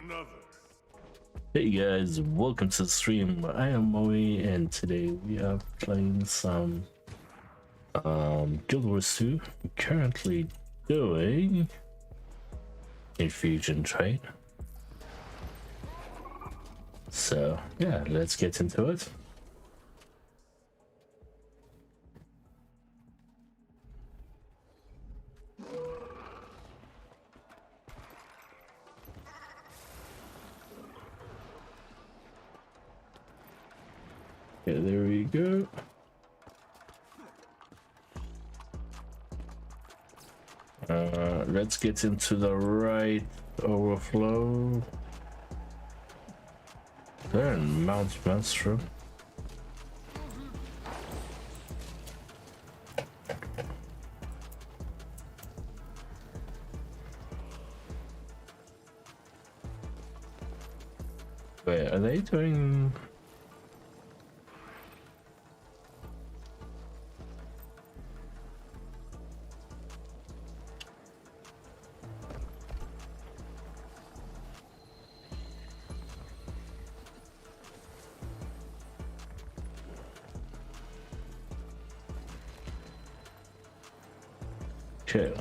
another. Hey guys, welcome to the stream. I am NZMOEY and today we are playing some Guild Wars 2. We're currently doing Infusion trade. So yeah, let's get into it. Okay, there we go. Let's get into the right overflow. There and Mount Monstrum. Wait, are they doing? Okay.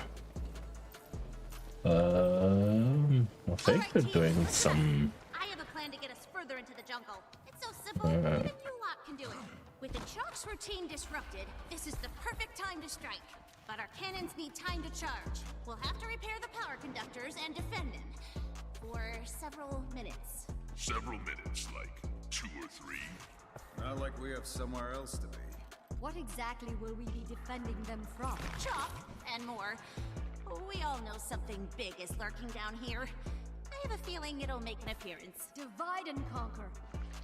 I think they're doing some. I have a plan to get us further into the jungle. It's so simple, even you lot can do it. With the Chalk's routine disrupted, this is the perfect time to strike. But our cannons need time to charge. We'll have to repair the power conductors and defend them for several minutes. Several minutes, like 2 or 3. Not like we have somewhere else to be. What exactly will we be defending them from? Chalk and more. We all know something big is lurking down here. I have a feeling it'll make an appearance. Divide and conquer.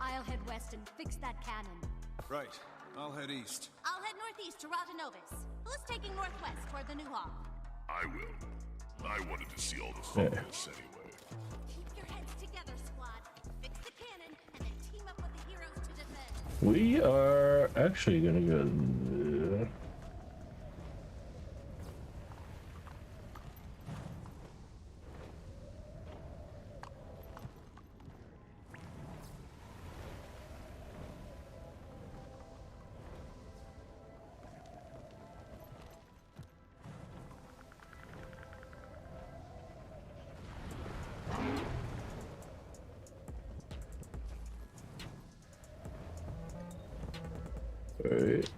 I'll head west and fix that cannon. Right. I'll head east. I'll head northeast to Rata-Novus. Who's taking northwest toward the new hall? I will. I wanted to see all the fun of this anyway. Keep your heads together, squad. Fix the cannon and then team up with the heroes to defend. We are actually gonna go. Right.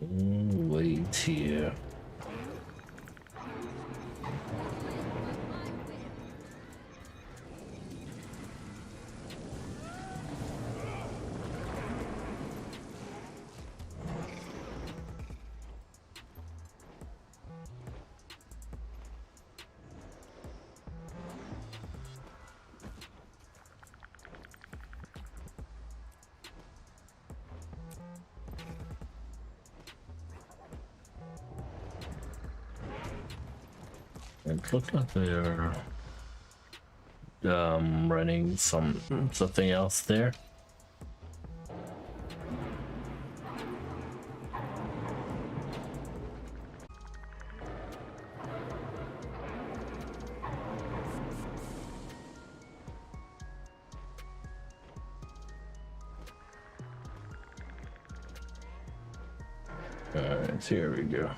Wait here. It looks like they're running something else there. Alright, so here we go.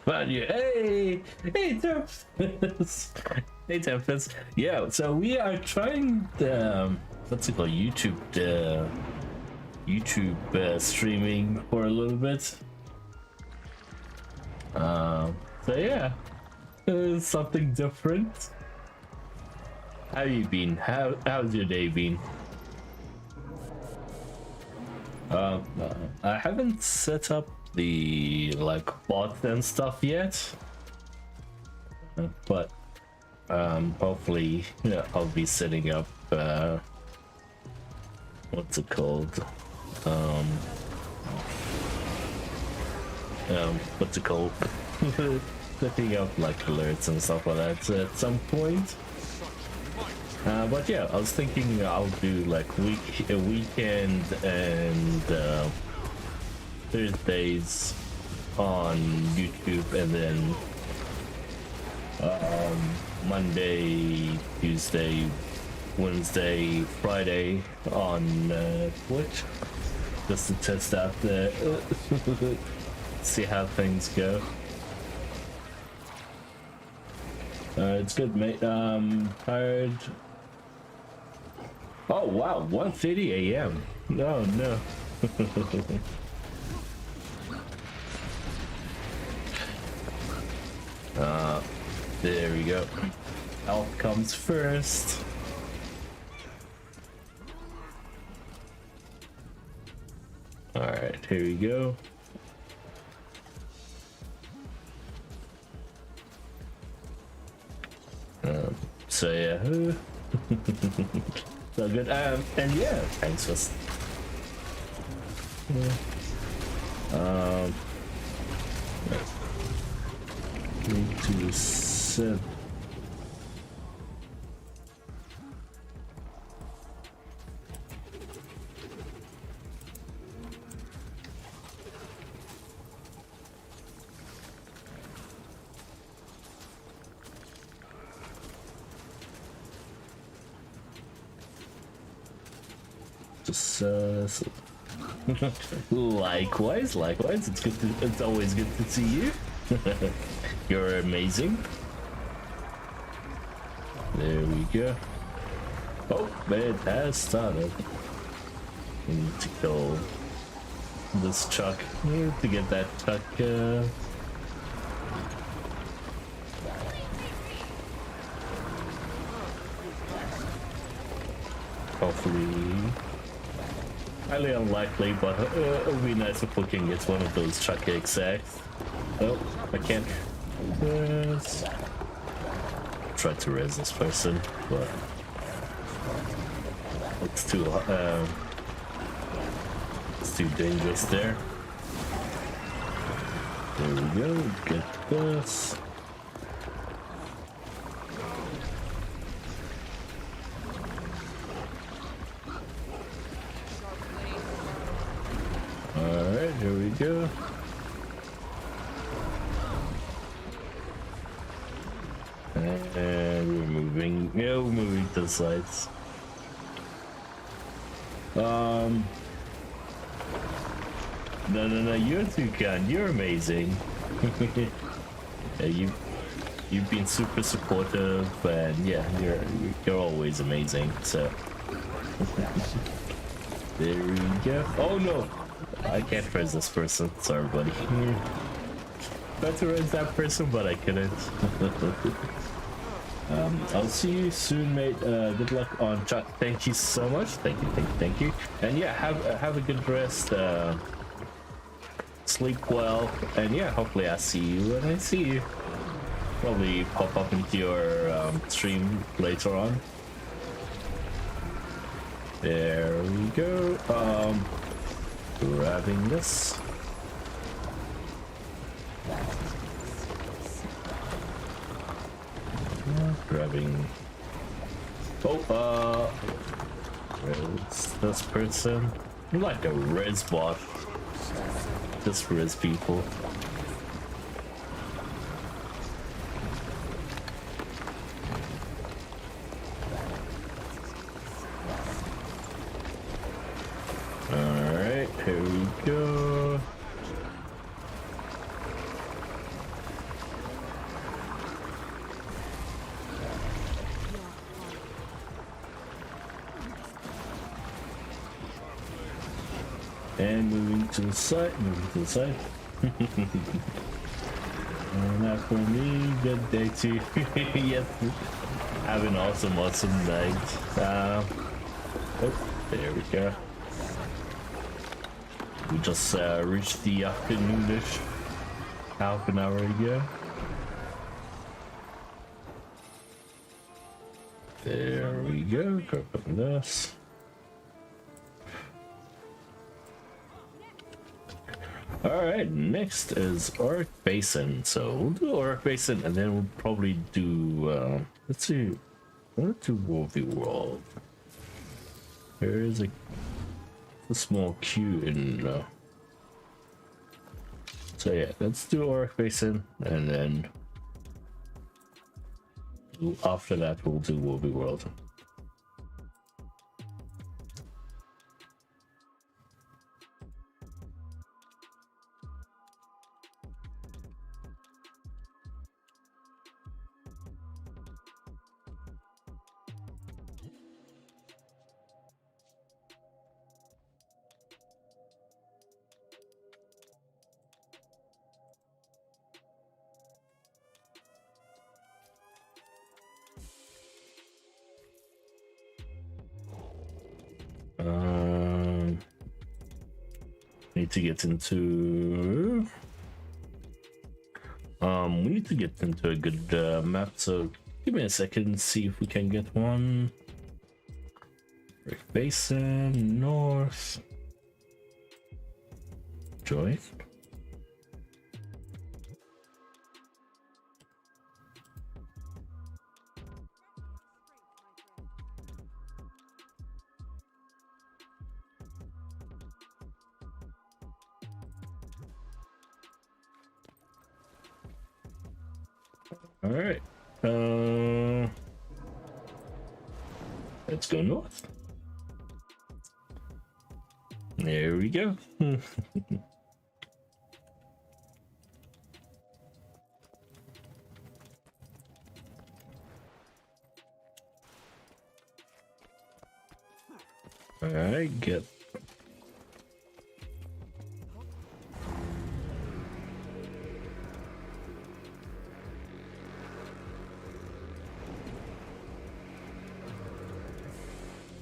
Found you. Hey Tempest. Hey Tempest. Yeah, so we are trying the what's it called, YouTube YouTube streaming for a little bit. So yeah, something different. How you been? How's your day been? I haven't set up the like bots and stuff yet, but hopefully, yeah, I'll be setting up what's it called? What's it called? Setting up like alerts and stuff like that at some point. But yeah, I was thinking I'll do like a weekend and Thursdays on YouTube, and then Monday, Tuesday, Wednesday, Friday on Twitch, just to test out the see how things go. It's good, mate. Tired. Oh wow, 1:30 a.m. No, no. There we go. Health comes first. All right, here we go. So yeah, so good. And yeah, thanks for. Need to set. Likewise, it's good to, it's always good to see you. You're amazing. There we go. Oh, it has started. We need to kill this Chuck. We need to get that Chuck hopefully. Highly unlikely, but it would be nice if we can get one of those Chuck exacts. Oh, I can't. Yes. Try to res this person, but it's too dangerous there. There we go. Get this. Alright, here we go. And we're moving. Yeah, we're moving to the sides. No, you're too kind. You're amazing. Yeah, you've been super supportive, and yeah, you're always amazing. So there we go. Oh no, I can't res this person. Sorry, buddy. Tried to res that person, but I couldn't. I'll see you soon, mate. Good luck on Chuck. Thank you so much. Thank you. And yeah, have a good rest. Sleep well, and yeah, hopefully I see you when I see you. Probably pop up into your stream later on. There we go. Grabbing this. Grabbing. Oh, where's this person? I'm like a res bot. Just res people. Alright, here we go. And moving to the side, moving to the side. Not for me, good day too. Yes, have an awesome night. Oh, there we go. We just reached the afternoonish, half an hour ago. There we go, open this. Alright, next is Orc Basin. So we'll do Orc Basin and then we'll probably do, let's see, let's do Wolfie World. There is a small queue in, so yeah, let's do Orc Basin and then after that we'll do Wolfie World. Need to get into we need to get into a good map, so give me a second, see if we can get one. Rick Basin, north. Joy. All right, let's go north. There we go. All right, get.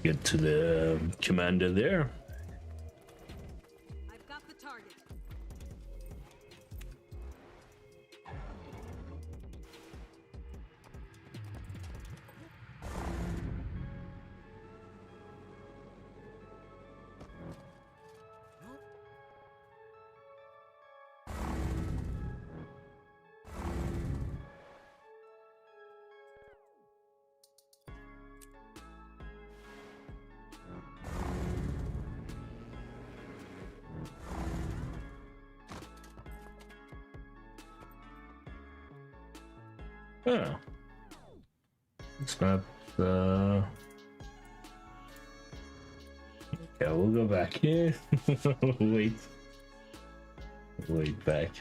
Get to the commander there. I've got the target. Oh. This map, yeah, we'll go back here. Wait back.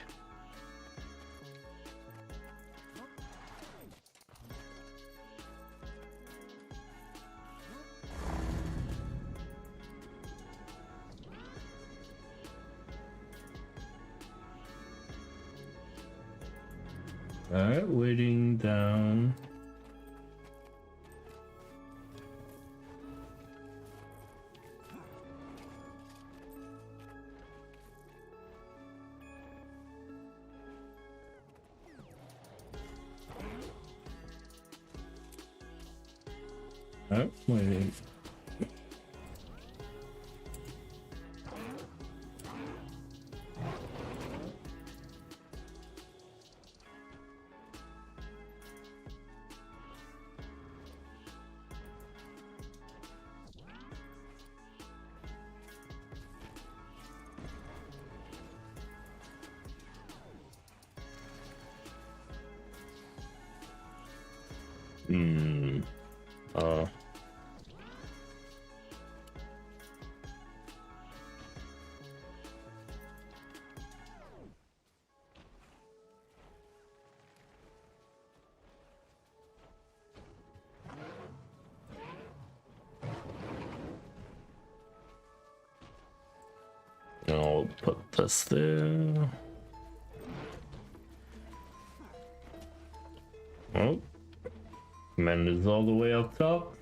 Alright, waiting down. Alright, waiting. I'll put this there. Oh, man is all the way up top.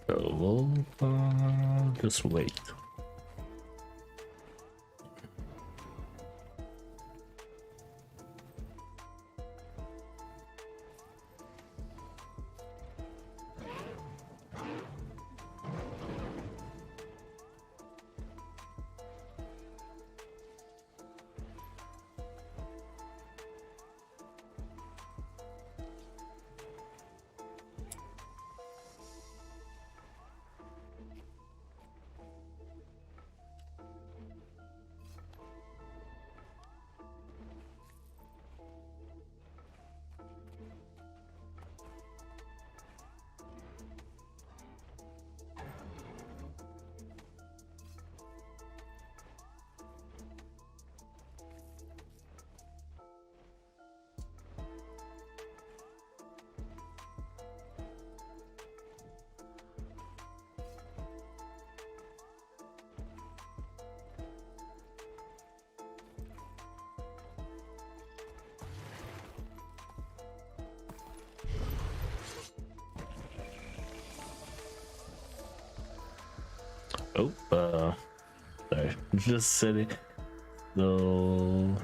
So we'll just wait. Oh, sorry, just sitting. So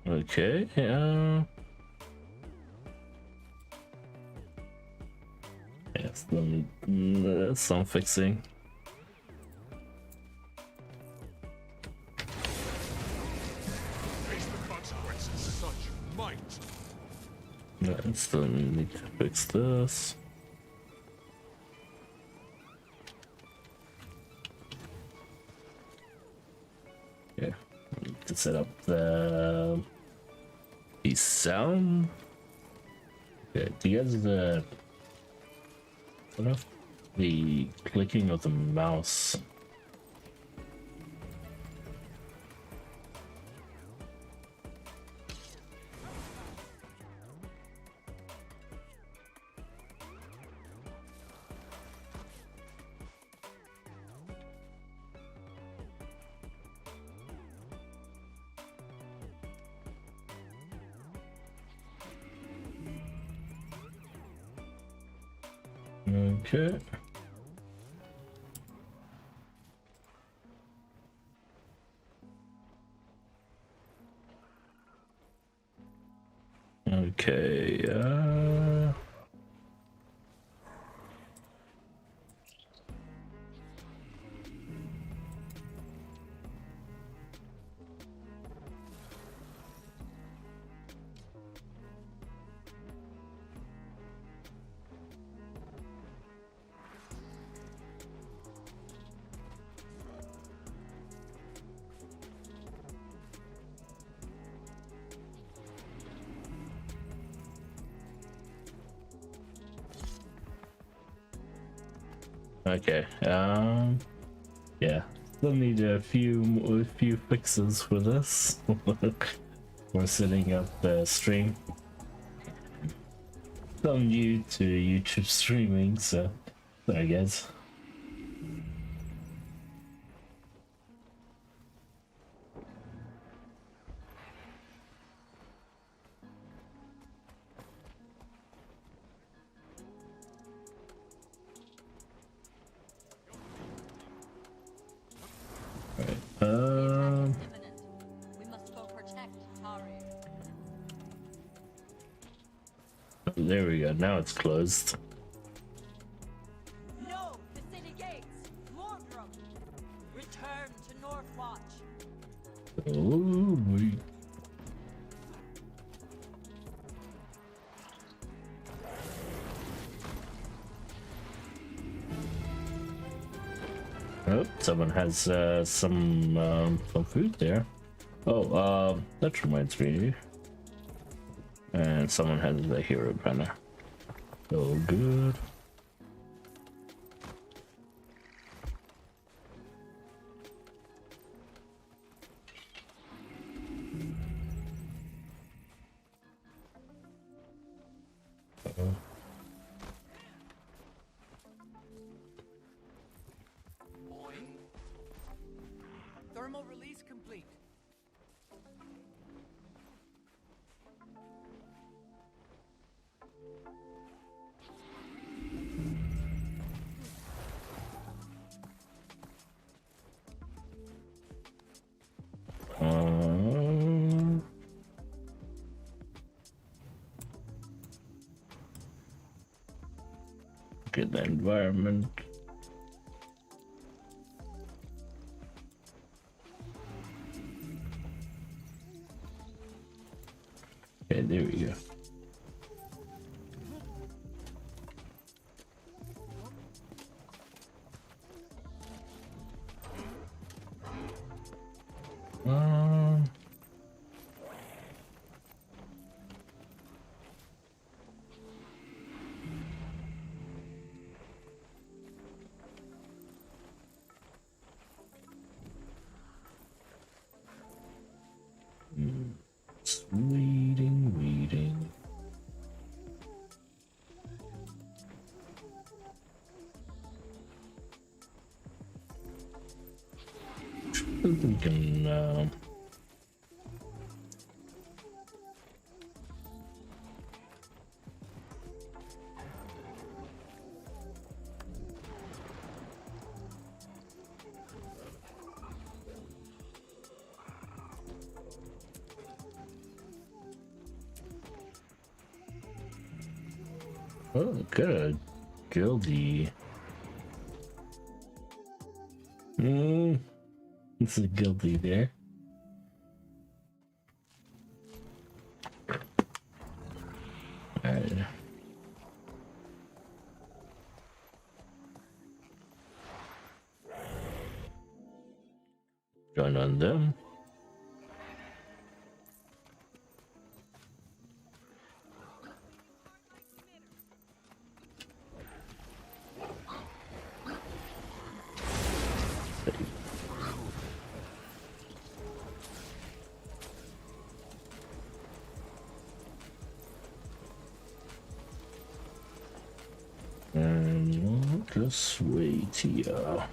okay, yes, some fixing. Face the consequences. Such might. I still need to fix this. Yeah, need to set up the sound. Okay, do you guys turn off the clicking of the mouse? Okay. Okay, okay, yeah, still need a few fixes for this. We're setting up the stream. Still new to YouTube streaming, so sorry guys. sorry. There we go. Now it's closed. No, the city gates. Mordrum. Return to Northwatch. Oh, boy. Oh, someone has some food there. Oh, that reminds me. And someone has a hero banner. Oh, good. Thermal release complete. Get the environment. Okay, there we go. Reading. We can oh, good. Guildy. It's a guilty there. Alright. Join on them. And just wait here.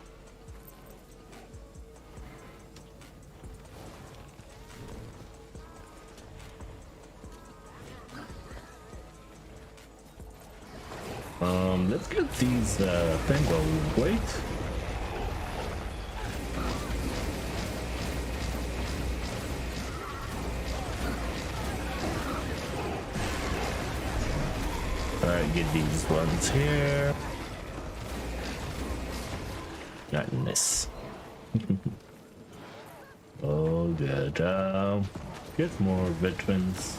Let's get these things while we wait. Alright, get these ones here. Not nice. Oh, good. Get more veterans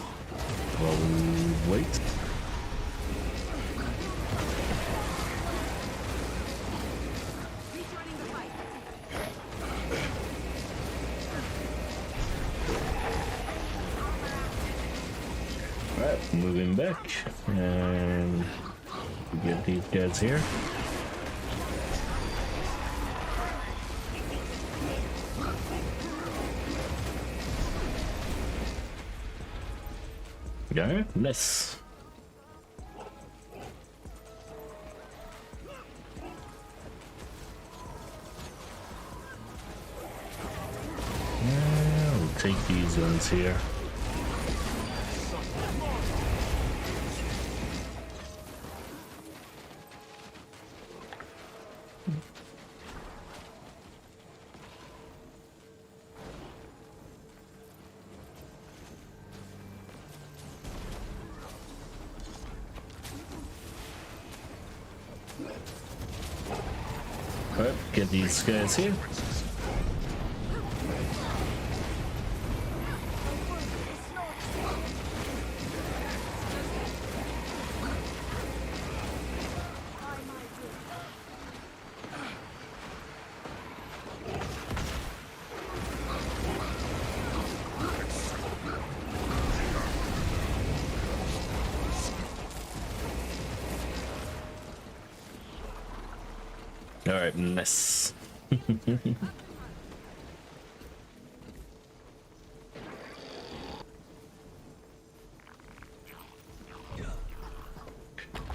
while we wait. Alright, moving back, and we get these guys here. Alright, nice. Yeah, we'll take these ones here. Alright, get these guys here. Alright, nice.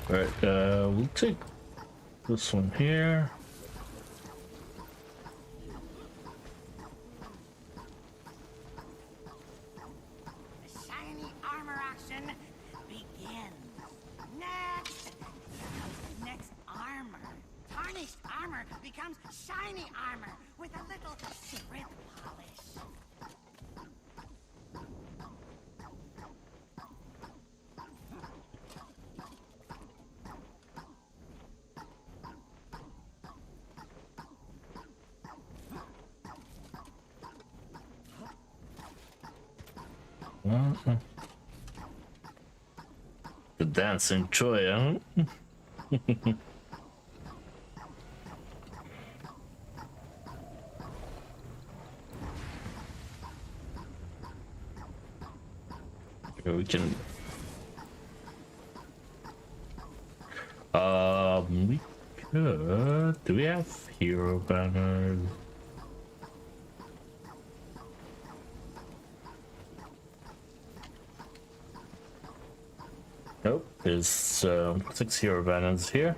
Alright, we'll take this one here. The shiny armor action begins. Next! Next armor. Tarnished armor becomes shiny armor with a little sprit polish. The dancing joy, huh? We can we could. Do we have hero banners? Nope, there's 6 hero banners here.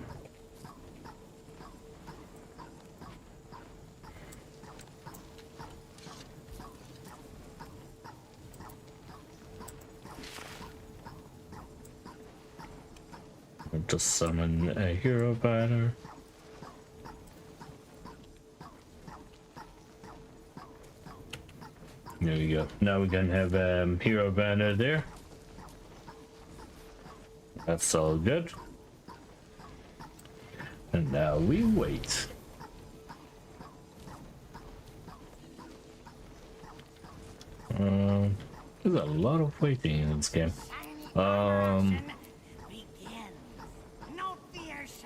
I'll just summon a hero banner. There we go. Now we can have hero banner there. That's all good. And now we wait. There's a lot of waiting in this game.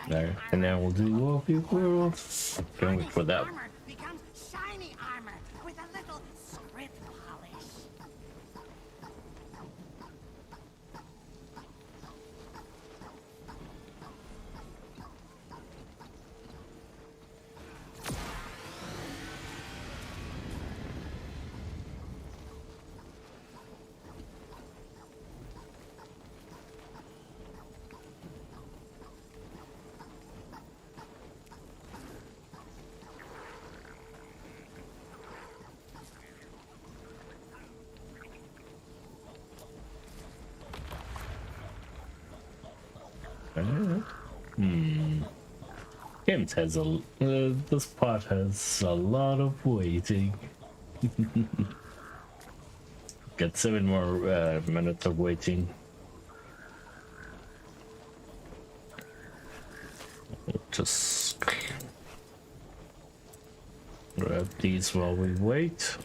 There, and then we'll do Wolfie World. Going for that. Armor becomes shiny armor with a little sprit polish. Games has a this part has a lot of waiting. Get 7 more minutes of waiting. Just grab these while we wait.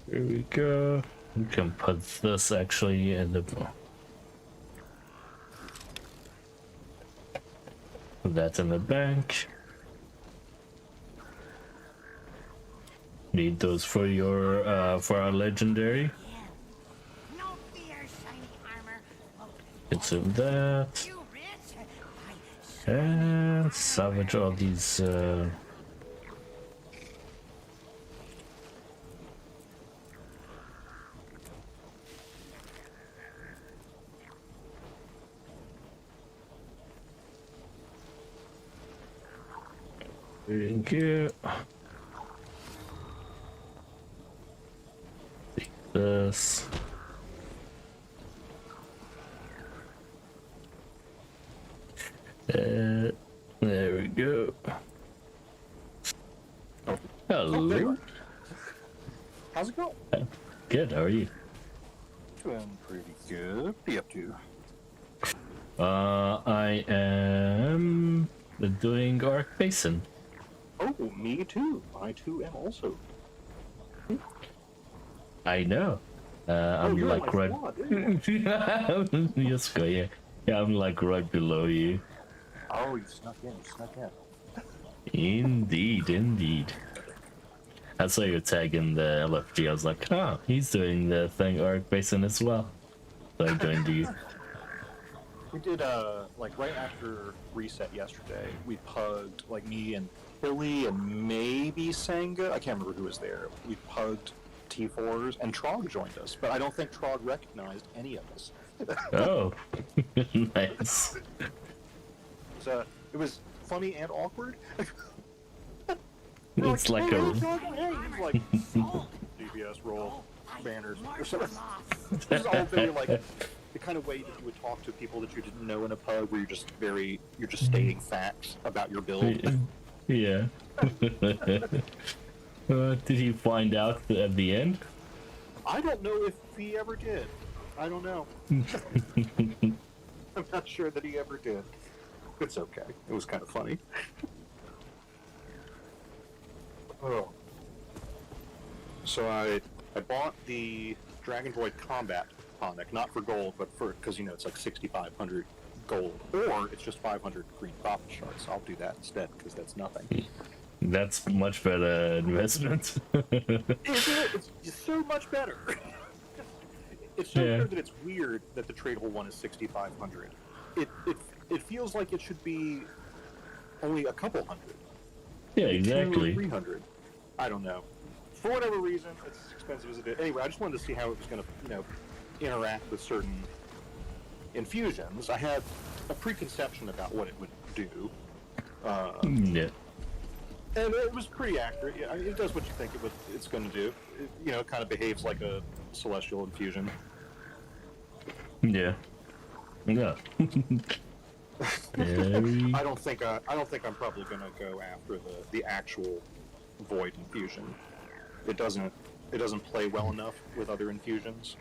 Here we go. We can put this actually in the... Put that in the bank. Need those for your for our legendary. No fear, shiny armor. Consume that. You rich? And salvage all these thank you. Take this. There we go. Hello. How's it going? Good, how are you? Doing pretty good. What are you up to? I am doing Arc Basin. Oh, me too. I too am also. I know. I'm you're like my right. squad, yeah. Yes, go, yeah. Yeah, I'm like right below you. Oh, you snuck in. Indeed, indeed. I saw your tag in the LFG. I was like, oh, he's doing the thing Arc Basin as well. So I joined you. We did, like, right after reset yesterday, we pugged, like, me and Billy and maybe Sanga. I can't remember who was there. We pugged T4s, and Trog joined us, but I don't think Trog recognized any of us. Oh, nice. It was funny and awkward. It's like a. Like DBS roll banners or something. This is all very like the kind of way that you would talk to people that you didn't know in a pub, where you're just stating facts about your build. Yeah. Did he find out at the end? I don't know if he ever did. I don't know. I'm not sure that he ever did. It's okay. It was kind of funny. Oh. So I bought the Dragon Droid Combat tonic, not for gold, but because it's like 6,500 gold, or it's just 500 green profit shards. So I'll do that instead because that's nothing. That's much better investment. It's so much better. It's so weird that it's weird that the tradable one is 6,500. It feels like it should be only a couple hundred. Yeah, exactly. 300. I don't know. For whatever reason, it's as expensive as it is. Anyway, I just wanted to see how it was going to, interact with certain infusions. I had a preconception about what it would do. Yeah. And it was pretty accurate. Yeah, it does what you think it's going to do. It kind of behaves like a celestial infusion. Yeah. Yeah. I don't think I'm probably going to go after the actual void infusion. It doesn't play well enough with other infusions.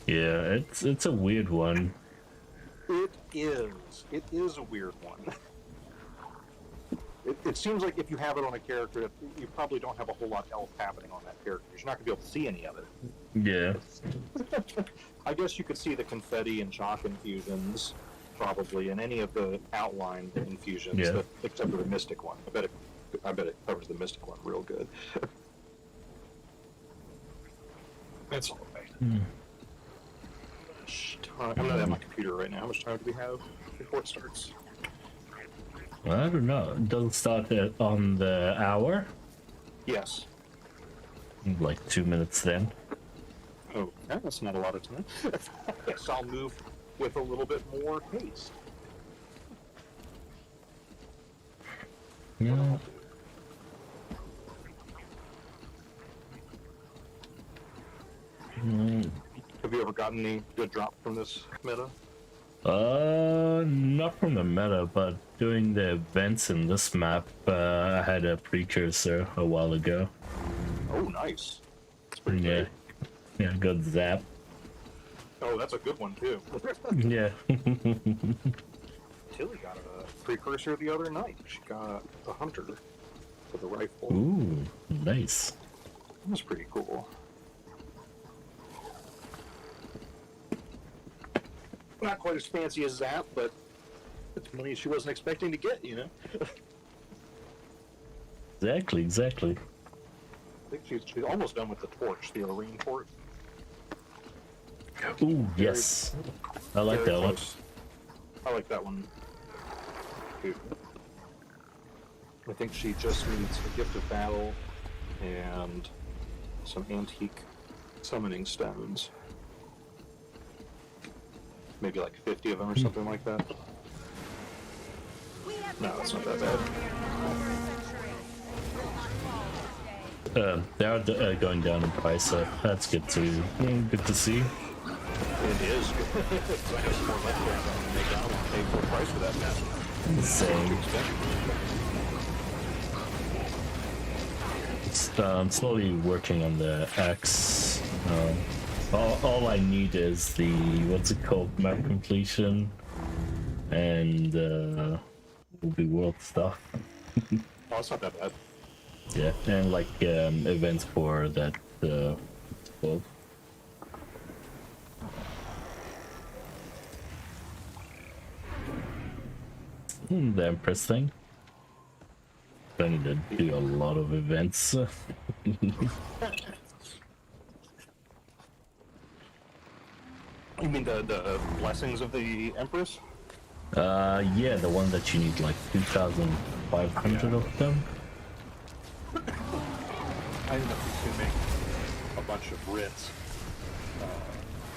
Yeah, it's a weird one. It is a weird one. It seems like if you have it on a character, you probably don't have a whole lot else happening on that character. You're not going to be able to see any of it. Yeah. I guess you could see the confetti and chalk infusions, probably, in any of the outline infusions, except for the mystic one. I bet it covers the mystic one real good. That's all right. I'm not at my computer right now. How much time do we have before it starts? I don't know. It doesn't start on the hour? Yes. Like 2 minutes then. Oh, that's not a lot of time. I guess I'll move with a little bit more haste. Yeah. Have you ever gotten any good drop from this meta? Not from the meta, but doing the events in this map, I had a precursor a while ago. Oh, nice. That's pretty Yeah. good. Yeah, good zap. Oh, that's a good one, too. Yeah. Tilly got a precursor the other night. She got a hunter for the rifle. Ooh, nice. That was pretty cool. Not quite as fancy as Zap, but it's money she wasn't expecting to get, Exactly. I think she's almost done with the torch, the Arene torch. Ooh, yes. I like that one. I like that one, too. I think she just needs a gift of battle and some antique summoning stones. Maybe like 50 of them or something like that. No, that's not that bad. They are going down in price, so that's good to see. It is. So I have some more leftovers I'm gonna make. I don't want to pay full price for that mess. Same. I'm slowly working on the axe. All I need is the what's it called, map completion, and will be world stuff. Oh, that's not that bad. Yeah, and like events for that. Well, the Empress thing. I need to do a lot of events. You mean the blessings of the Empress? Yeah, the one that you need like 2,500 of them. I ended up consuming a bunch of writs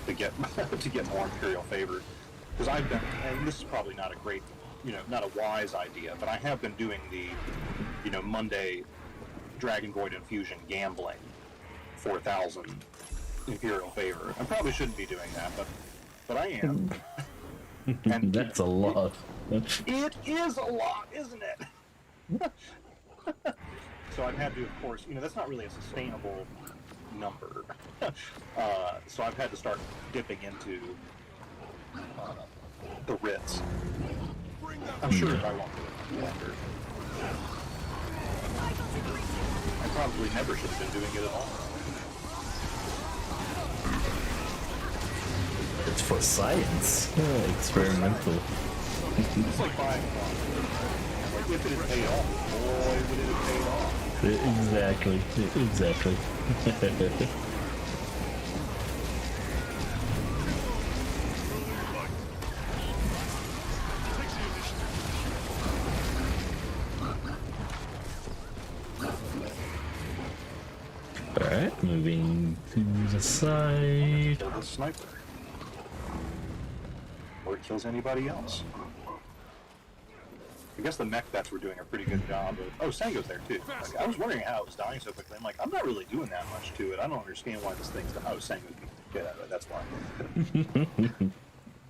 to get to get more Imperial favor. Because I've been, and this is probably not a great, not a wise idea, but I have been doing the, Monday Dragon Void Infusion gambling, 4,000 Imperial favor. I probably shouldn't be doing that, but I am. And that's a lot. It is a lot, isn't it? So I've had to, of course, that's not really a sustainable number. So I've had to start dipping into the writs. I'm sure I won't do it longer. I probably never should have been doing it at all. It's for science. Experimental. It's like buying a car. Like if it had paid off, boy, would it have paid off. Exactly. Alright, moving to the side. Kill the sniper. Or it kills anybody else. I guess the mech vets were doing a pretty good job of... Oh, Sango's there too. Like, I was wondering how it was dying so quickly. I'm like, I'm not really doing that much to it. I don't understand why this thing's... Oh, Sango's being the shit out of it. That's why.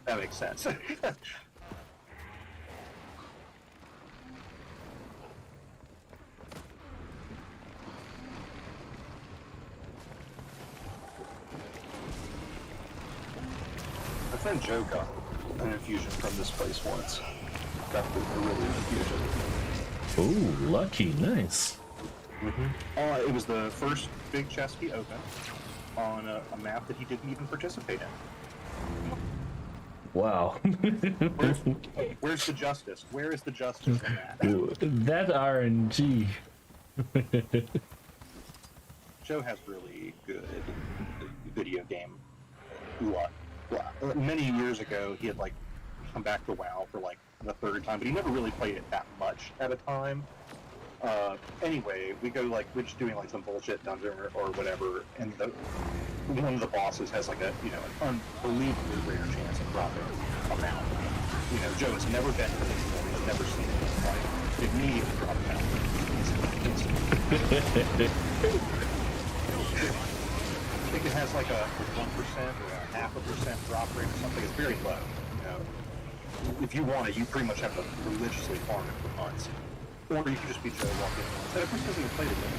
That makes sense. My friend Joe got an infusion from this place once. Got the really infusion. Ooh, lucky, nice. It was the first big chest he opened on a map that he didn't even participate in. Wow. Where's the justice? Where is the justice in that? Ooh, that RNG. Joe has really good video game. Many years ago, he had come back to WoW for the third time, but he never really played it that much at a time. Anyway, we go we're just doing some bullshit dungeon or whatever, and one of the bosses has an unbelievably rare chance of dropping a mount. Joe has never been to this before, he's never seen it. It immediately dropped a mount. I think it has a 1% or a 0.5% drop rate or something. It's very low. If you want it, you pretty much have to religiously farm it for months. Or you can just be Joe walking in. And of course, he hasn't even played it yet.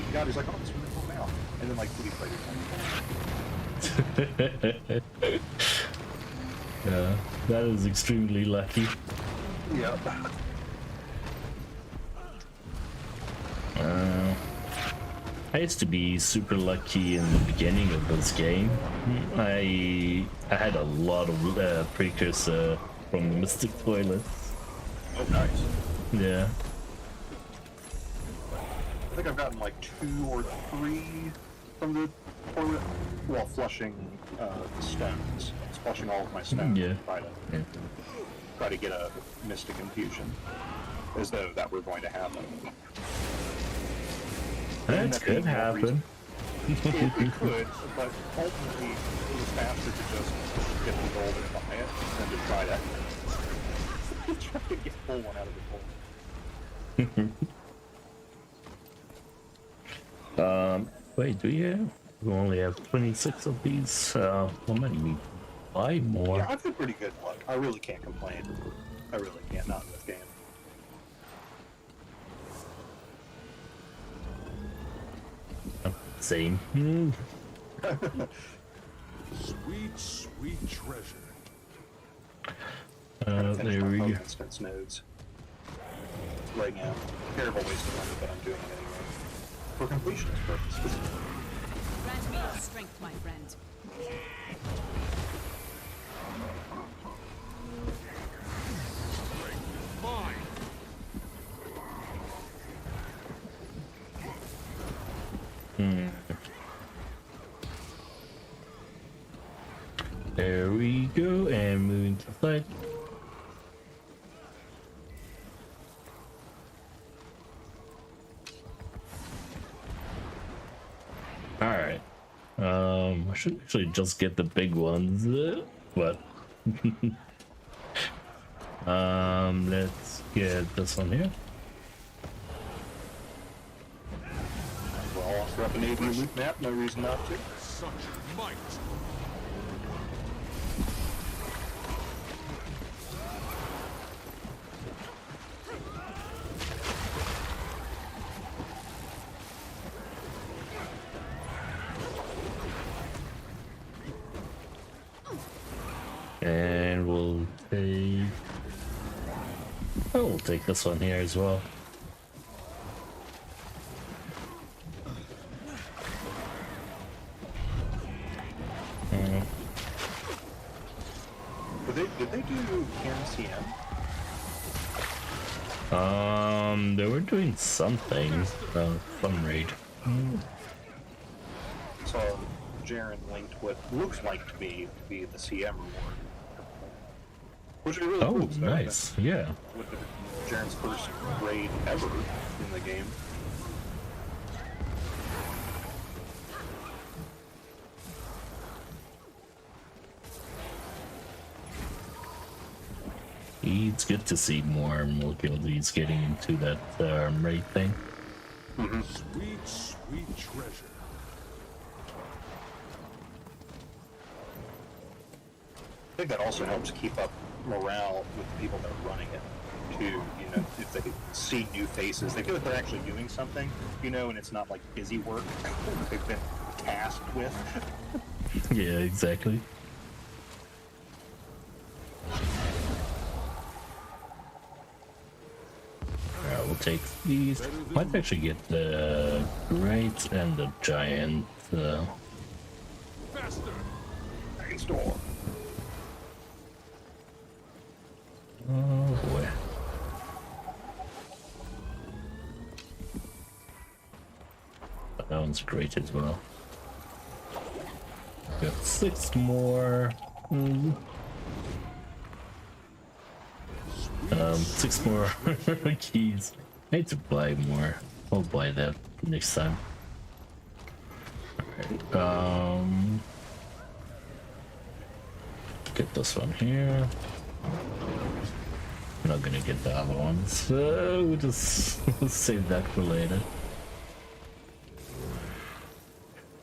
He got it, he's like, oh, it's really cool now. And then, he played it. Yeah, that is extremely lucky. Yep. I used to be super lucky in the beginning of this game. I had a lot of precursor from the Mystic Toilets. Oh, nice. Yeah. I think I've gotten 2 or 3 from the toilet while flushing the stones. It's flushing all of my stones Yeah. to try to get a Mystic Infusion, as though that were going to happen. That could happen. It could, but ultimately it was faster to just get the gold and buy it than to try to get pull one out of the pull. Wait, do you? We only have 26 of these. How many? buy more. Yeah, I've had pretty good luck. I really can't complain. I really can't, not in this game. Same. Sweet, sweet treasure. There we go. Instance nodes. Right now. Terrible waste of money, but I'm doing it anyway. For completionist purposes. Grant me your strength, my friend. Mine. There we go, and moving to the side. Alright. I should actually just get the big ones, but let's get this one here. We're all offer up an AV loot map, no reason not to. Such might. And we'll take... Oh, we'll take this one here as well. Did they do CM? They were doing something. Some raid. So Jaren linked what looks like to me to be the CM reward. Which is really Oh, cool. nice. Yeah. Would have been Jaren's first raid ever in the game. It's good to see more guildies getting into that raid thing. Sweet, sweet treasure. I think that also helps keep up morale with the people that are running it, too. You know, if they see new faces, they feel like they're actually doing something, you know, and it's not like busy work they've been tasked with. Yeah, exactly. Alright, we'll take these. Might actually get the great and the giant. Faster. Next door. Oh boy. That one's great as well. Got 6 more. 6 more keys. I need to buy more. I'll buy that next time. Alright, get this one here. I'm not gonna get the other ones, so we'll just save that for later.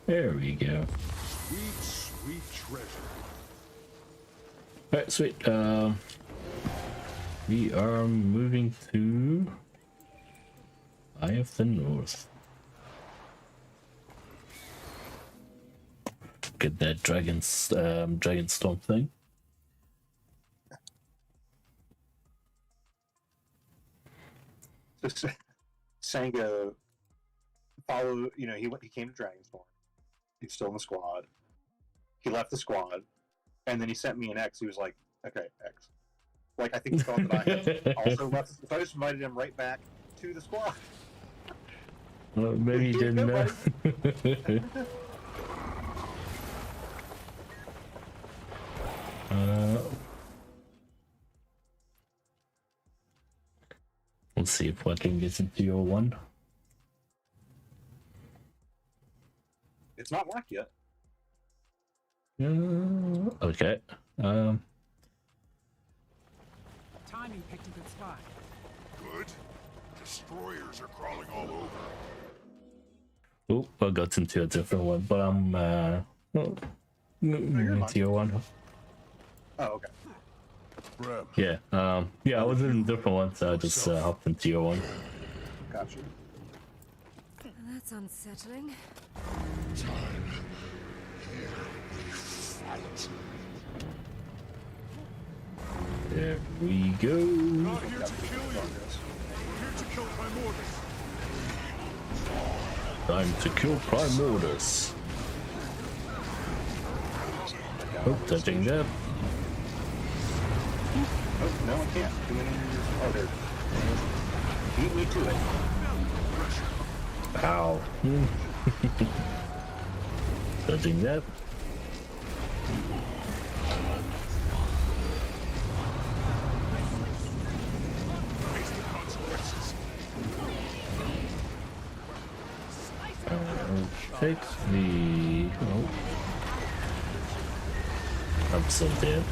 There we go. Sweet, sweet treasure. Alright, sweet. We are moving to Eye of the North. Get that dragon storm thing. Sanga followed, you know, he came to Dragonstorm. He's still in the squad. He left the squad, and then he sent me an X. He was like, "Okay, X." Like, I think he thought that I had also left. So I just invited him right back to the squad. Well, maybe he didn't know. Let's see if Watling gets into your one. It's not locked yet. Okay. Timing picked a good spot. Good. Destroyers are crawling all over. Oh, I got into a different one, but I'm into your one. Oh, okay. Brem, Yeah, I was in a different one, so I just hopped into your one. Gotcha. That's unsettling. There we go. not here to kill you. We're here to kill Primordus. Time to kill Primordus. Oh, touching that. Oh, no, I can't. Too many. Oh, there. Beat me to it. Ow. Touching that. Face the consequences. Take the... Oh. I'm so dead.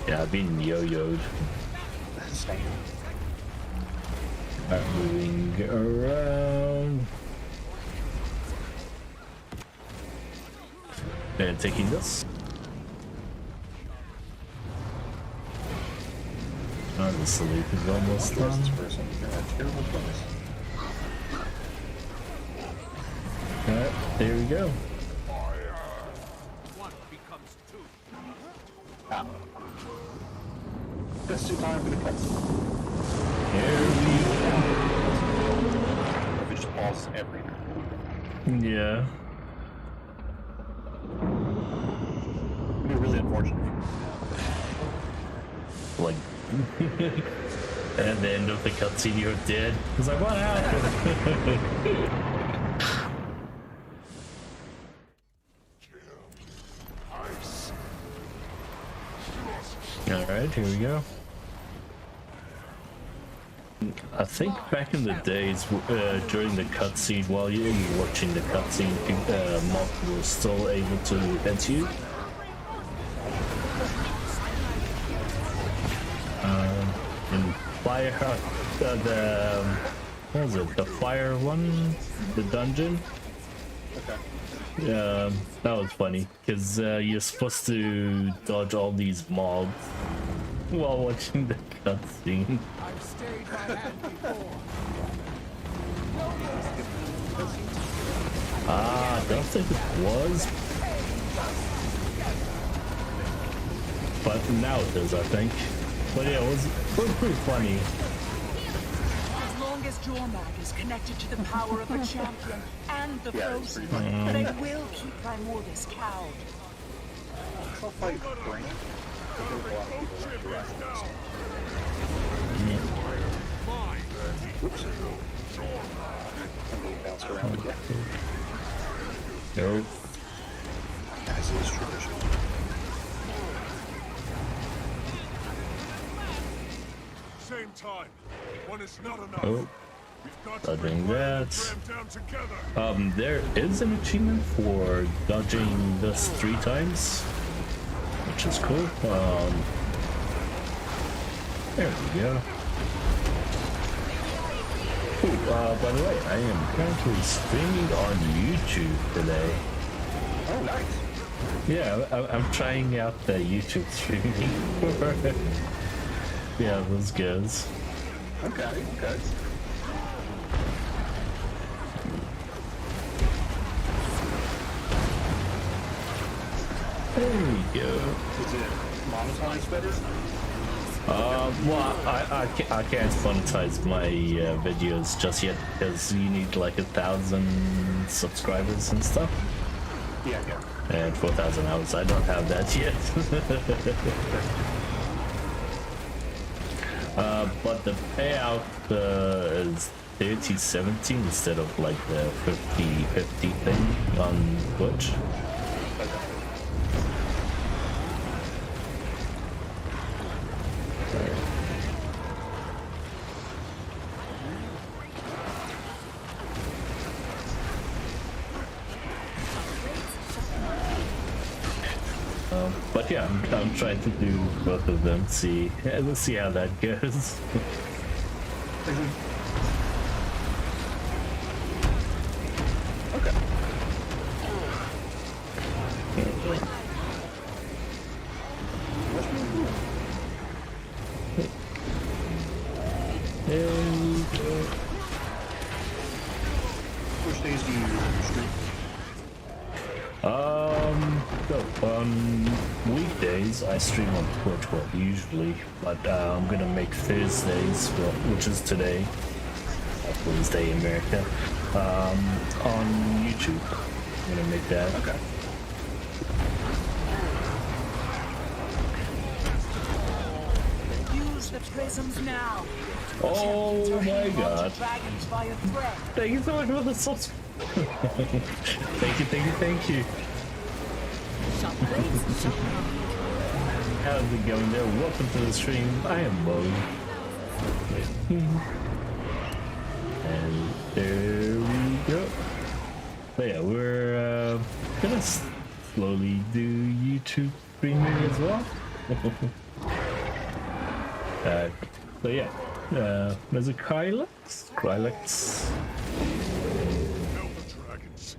Yeah, I've been yo-yoed. Same. Moving around. And taking this. Oh, the sleep is almost This done. person, you're in a terrible place. Alright, there we go. One becomes two. Ah. Just in time for the cutscene. Here we If it just pauses everything. Yeah. It'd be really unfortunate. Like, at the end of the cutscene, you're dead. It's like, what happened? Alright, here we go. I think back in the days, during the cutscene, while you're watching the cutscene, mob was still able to hit you. In fire, what was it? The fire one, the dungeon. Okay. That was funny because you're supposed to dodge all these mobs while watching the cutscene. I've stayed my hand before. I don't think it was, but now it is, I think. But yeah, it was pretty funny. As long as Jormag is connected to the power of the champion and the Yeah, it's frozen, pretty funny. they will keep Primordus cowed. I'll fight Brain. Oops. I'm bounced around again. Nope. As is tradition. Same time. One is not enough. Oh, We've got to dodging bring Brem that. and Brem down together. There is an achievement for dodging this 3 times, which is cool. There we go. Ooh, by the way, I am currently streaming on YouTube today. Oh, nice. Yeah, I'm trying out the YouTube streaming. Yeah, those goes. Okay, okay. There we go. Is it monetized better? Well, I can't monetize my videos just yet because you need like 1,000 subscribers and stuff, Yeah, yeah. and 4,000 hours. I don't have that yet. But the payout is 30/70 instead of like the 50/50 thing on Twitch. But yeah, I'm trying to do both of them. Let's see how that goes. Okay. There we go. Which days do you stream? So on weekdays I stream on Twitch, well, usually, but I'm gonna make Thursdays, well, which is today, Wednesday in America, on YouTube. I'm gonna make that. Okay. Use the prisms now. Oh my god. Dragons via thread. Thank you so much for the subs. Thank you. Shot blades, shot How's it going there? Welcome to the stream. I am Moe. And there we go. But yeah, we're gonna slowly do YouTube streaming as well. So yeah, there's a Krylex. Help the dragons.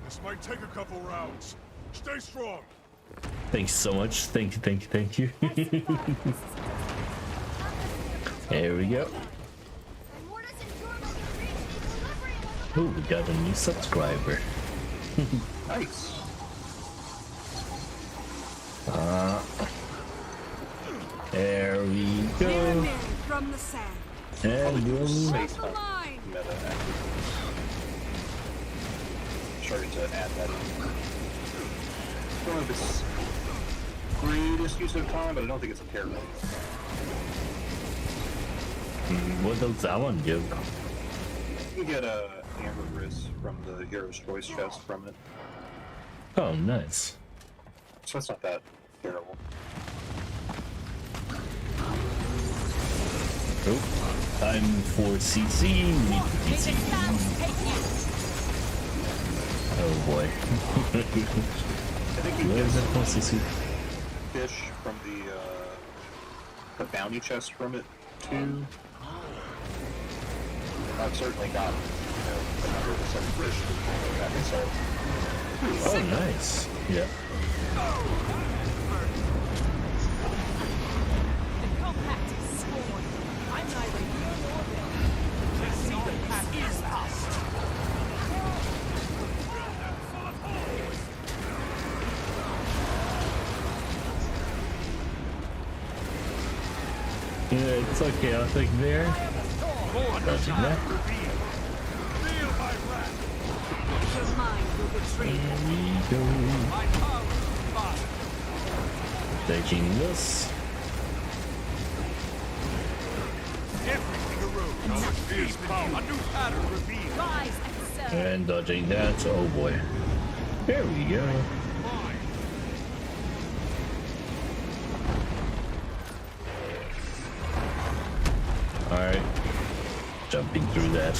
This might take a couple rounds. Stay strong. Thanks so much. Thank you. There we go. Ooh, we got a new subscriber. Nice. There we go. men from the sand. And we'll Space The Hunt line. meta active. Started to add that in. I don't know if it's greatest use of time, but I don't think it's a terrible. what does that one do? You get a ambergris from the Hero's Choice chest from it, Oh, nice. so it's not that terrible. Oh, time for CC. We need to DC. Oh boy. I think you Where get is that from CC? fish from the bounty chest from it too. I've certainly got a number of some fish back, so Oh, nice. Yeah. The compact is sworn. I'm neither here nor there. I see the path is past. Yeah, it's okay. I'll take there. Dodging that. Your mind will betray you. There we go. Taking this. Rise and serve. And dodging that. Oh boy. There we go. Alright. Jumping through that.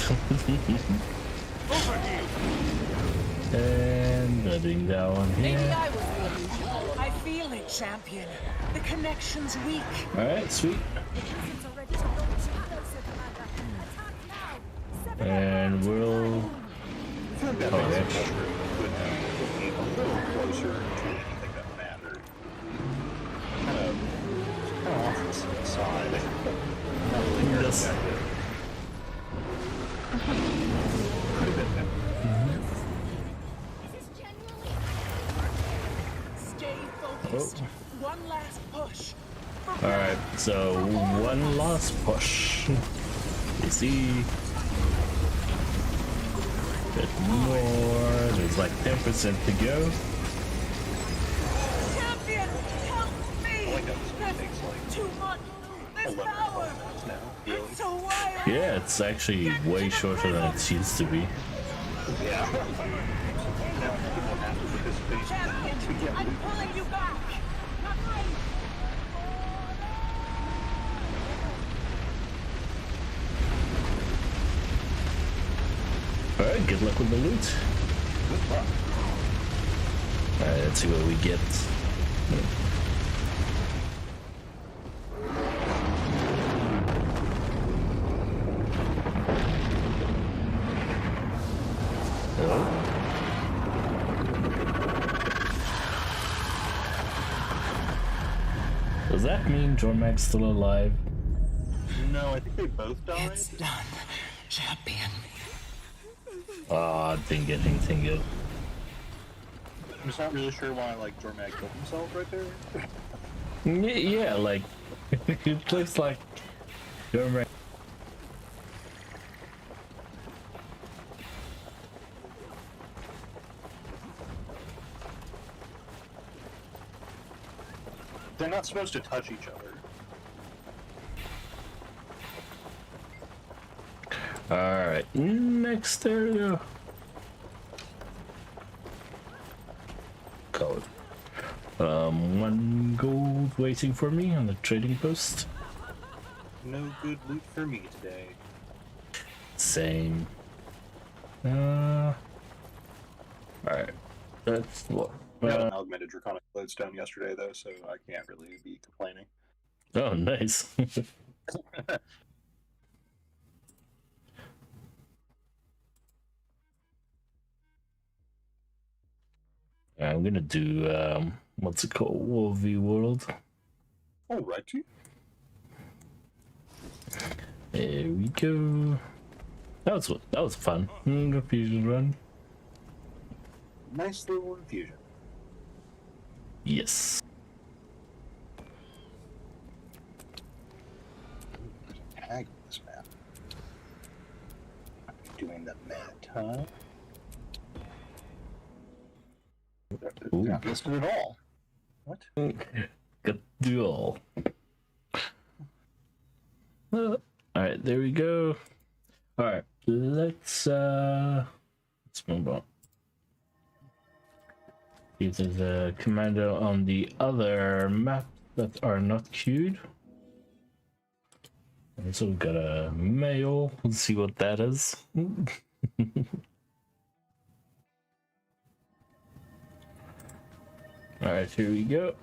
And dodging that one Maybe here. I was the illusion. I feel it, champion. The connection's weak. Alright, sweet. And we'll... I think that Oh, makes yeah. it better. Would be a little closer to anything that mattered. Kind of off to the side. Not really very Yes. effective. Quite a bit now. Stay focused. One last push. Alright, so one last push. You see... Bit more. There's like 10% to go. Champion, help me! I like how this one takes like Too much. This 11 power. rounds now. Really? It's so wild. Yeah, it's actually way shorter than it used to be. Yeah. Now people have to participate Champion, to get I'm loot. pulling you back. Not right. Alright, good luck with the loot. Good luck. Alright, let's see what we get. Oh. that mean Jormag's still alive? No, I think they both died. It's done, champion. Ah, didn't get anything good. I'm just not really sure why, like, Jormag killed himself right there. Yeah, like, it looks like Jormag. They're not supposed to touch each other. Alright, next area. Code. One gold waiting for me on the trading post. No good loot for me today. Same. Alright. That's what. I got an augmented draconic lodestone yesterday, though, so I can't really be complaining. Oh, nice. I'm gonna do what's it called? War v World. Alrighty. There we go. That was fun. Infusion run. Nice little infusion. Yes. There's a tag on this map. I'm doing the mad, huh? Ooh. Not listed at all. What? Got do all. Alright, there we go. Alright, let's move on. See if there's a commando on the other map that are not queued. And so we've got a mail. Let's see what that is. Alright, here we go.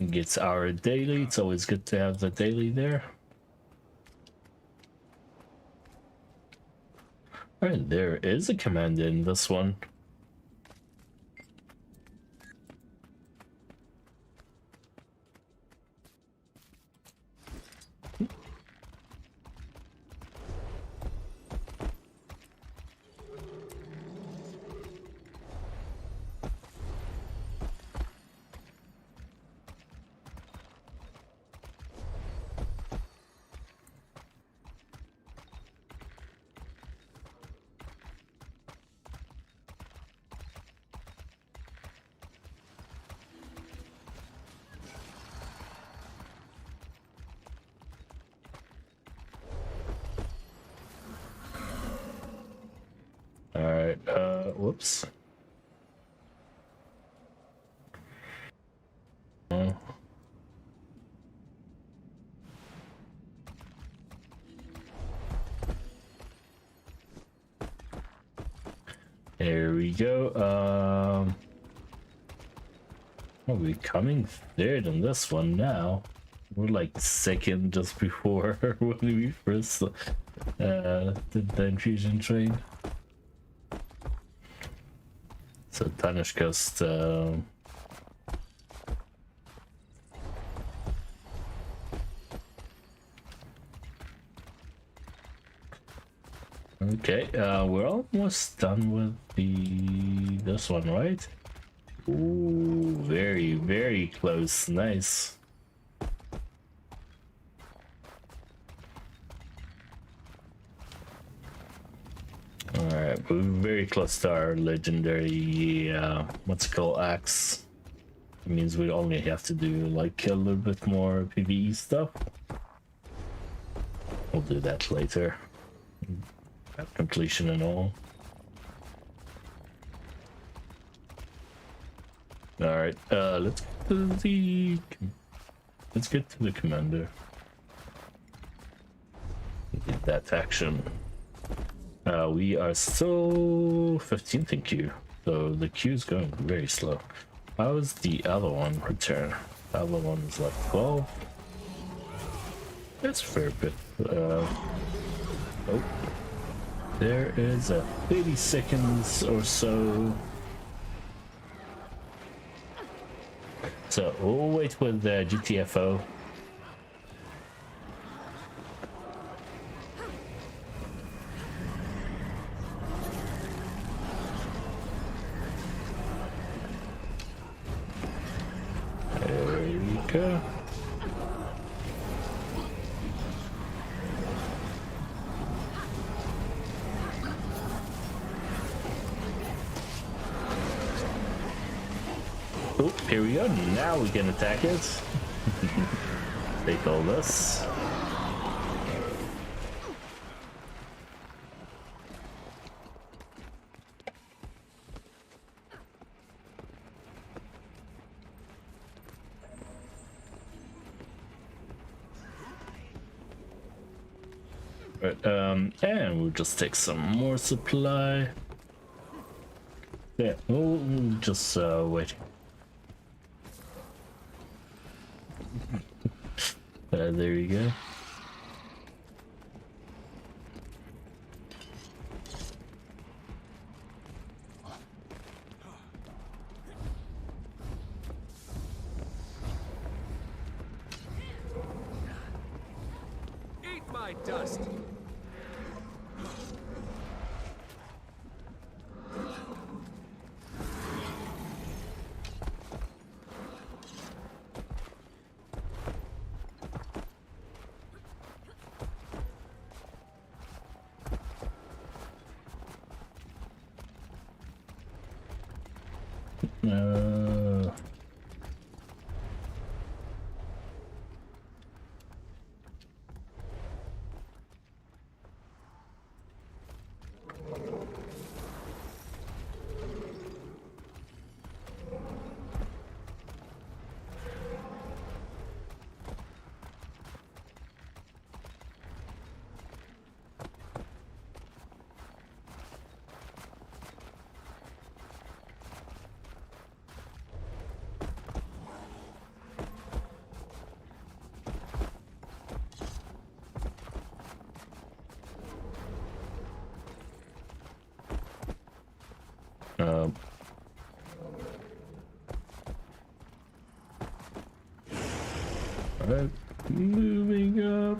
It gets our daily. It's always good to have the daily there. Alright, there is a command in this one. Alright, whoops. There we go. Are we coming third on this one now? We're like second just before when we first did the infusion train. So Danish Coast. Okay, we're almost done with this one, right? Ooh, very, very close. Nice. Alright, we're very close to our legendary, what's it called, axe. It means we only have to do like a little bit more PvE stuff. We'll do that later. Completion and all. Alright, let's get to the commander. Get that action. We are still 15th in queue, so the queue is going very slow. How is the other one return? The other one is like 12. That's a fair bit. Oh, there is a 30 seconds or so. So we'll wait with the GTFO. There we go. Oh, here we go. Now we can attack it. They told us. Right, and we'll just take some more supply. Yeah, we'll just wait. There you go. Eat my dust. Alright, moving up.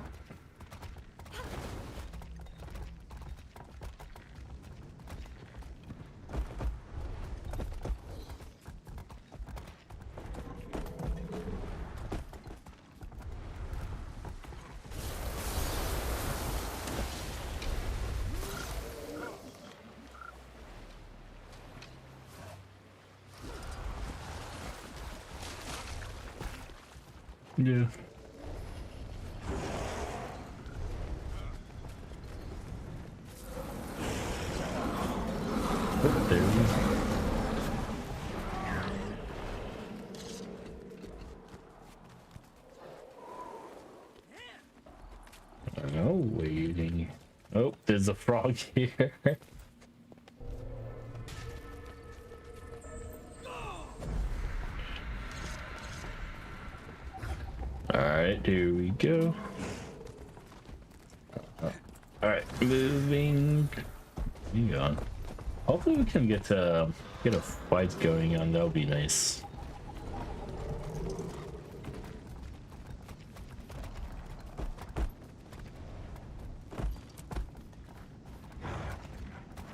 Yeah. Oh, there we go. Oh, waiting. Oh, there's a frog here. Alright, here we go. Alright, moving. Hang on. Hopefully we can get a fight going on. That would be nice.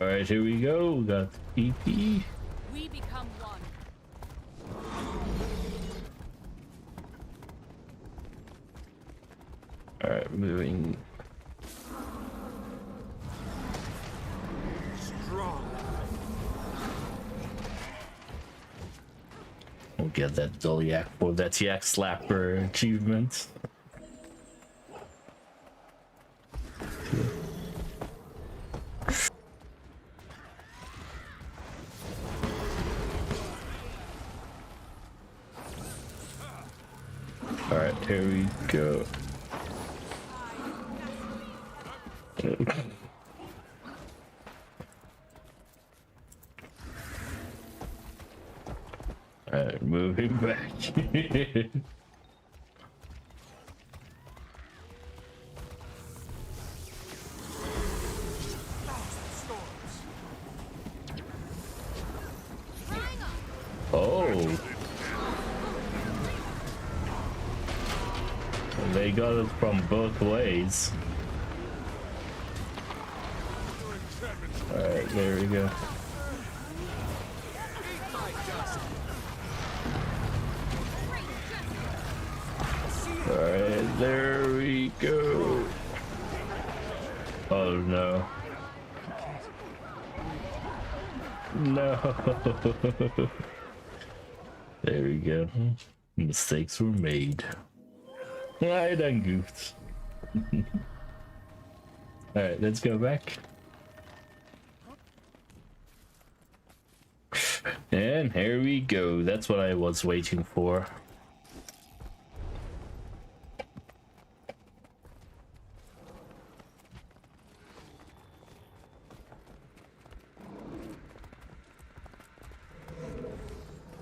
Alright, here we go. We got EP. We become one. Alright, moving. We'll get that dull yak for that yak slapper achievement. Alright, here we go. Alright, moving back. Oh. they got it from both ways. Alright, there we go. Alright, there we go. Oh no. No. There we go. Mistakes were made. I done goofed. Alright, let's go back. And here we go. That's what I was waiting for.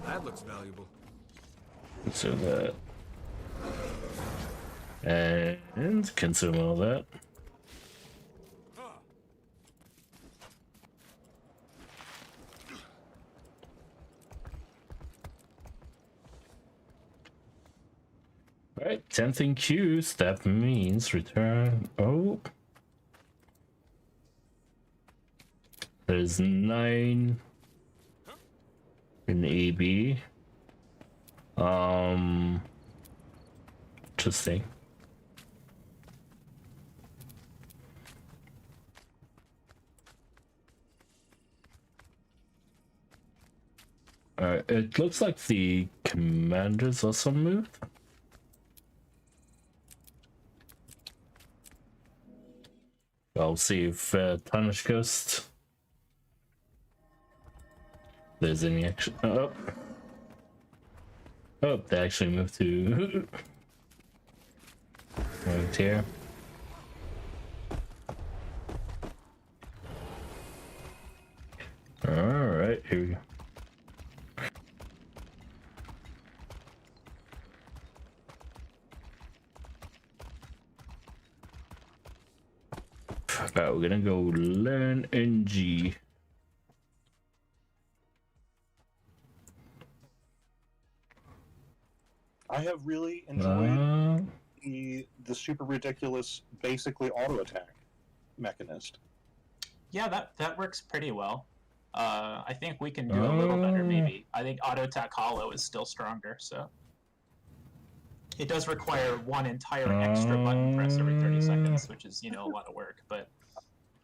That looks valuable. So that. And consume all that. Alright, 10th in queues. That means return. Oh. There's 9 in AB. Interesting. It looks like the commanders also moved. I'll see if Tarnish Ghost there's any action. Oh, they actually moved to moved here. All right, here we go. Alright, we're gonna go learn NG. I have really enjoyed the super ridiculous, basically auto attack mechanist. Yeah, that works pretty well. I think we can do a little better, maybe. I think auto attack hollow is still stronger, so it does require one entire extra button press every 30 seconds, which is, you know, a lot of work. But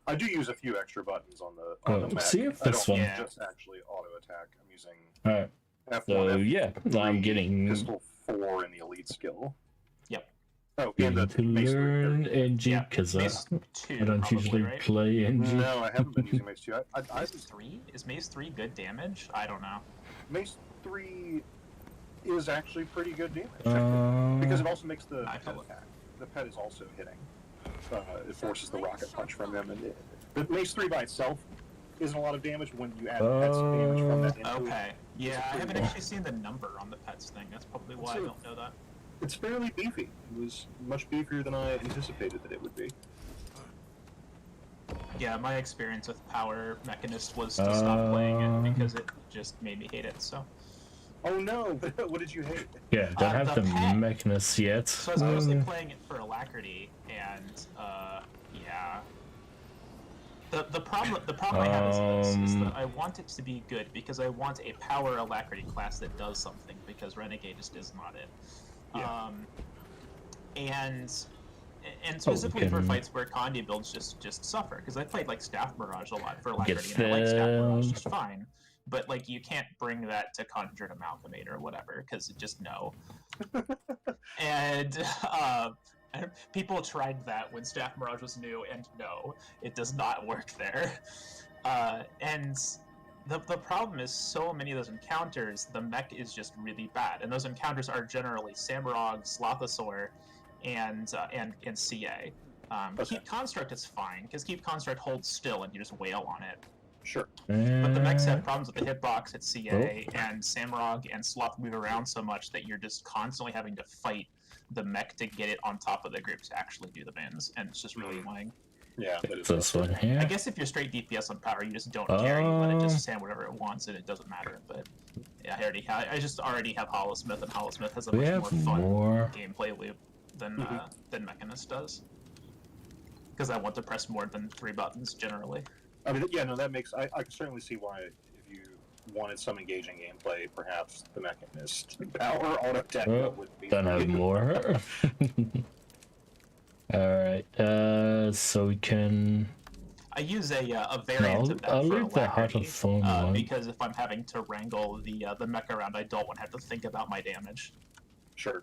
I do use a few extra buttons on the mech. See if this one just actually auto attack. I'm using Alright. F1, So F3, yeah, I'm getting pistol 4 in the elite skill. Yep. Oh, and the to Mace 3. learn NG because Mace 2, I don't probably, usually right? play NG. No, I haven't been using Mace 2. Mace 3? Is Mace 3 good damage? I don't know. Mace 3 is actually pretty good damage. Because it also makes the pet attack. The pet is also hitting. It forces the rocket punch from him. And the Mace 3 by itself isn't a lot of damage when you add pet's damage from that into Okay. it. Yeah, I haven't actually seen the number on the pets thing. That's probably why I don't know that. It's fairly beefy. It was much beefier than I anticipated that it would be. Yeah, my experience with Power Mechanist was to stop playing it because it just made me hate it, so. Oh no! What did you hate? Yeah, don't have the the pet. Mechanist yet. So I was mostly playing it for Alacrity, and yeah. The problem I have is that I want it to be good because I want a Power Alacrity class that does something because Renegade just is not it. Yeah. And specifically for fights where Condi builds just suffer, because I played like Staff Mirage a lot for Alacrity, and I like Staff Mirage just fine. But like you can't bring that to Conjured Amalgamate or whatever, because it just no. And people tried that when Staff Mirage was new, and no, it does not work there. And the problem is so many of those encounters, the mech is just really bad, and those encounters are generally Samurog, Slothosaur, and CA. Keep Construct is fine, because Keep Construct holds still and you just wail on it. Sure. But the mechs have problems with the hitbox at CA, and Samurog and Sloth move around so much that you're just constantly having to fight the mech to get it on top of the group to actually do the bins, and it's just really annoying. Yeah, that is This one here. I guess if you're straight DPS on Power, you just don't care. You let it just stand whatever it wants, and it doesn't matter. But yeah, I just already have Hollow Smith, and Hollow Smith has a much more fun gameplay loop. than Mechanist does. Because I want to press more than 3 buttons generally. I mean, yeah, no, that makes. I can certainly see why, if you wanted some engaging gameplay, perhaps the Mechanist power auto attack would be. Don't have more. Alright, so we can... I use a variant of that I'll for leave the Heart of Thorn one. because if I'm having to wrangle the mech around, I don't want to have to think about my damage. Sure.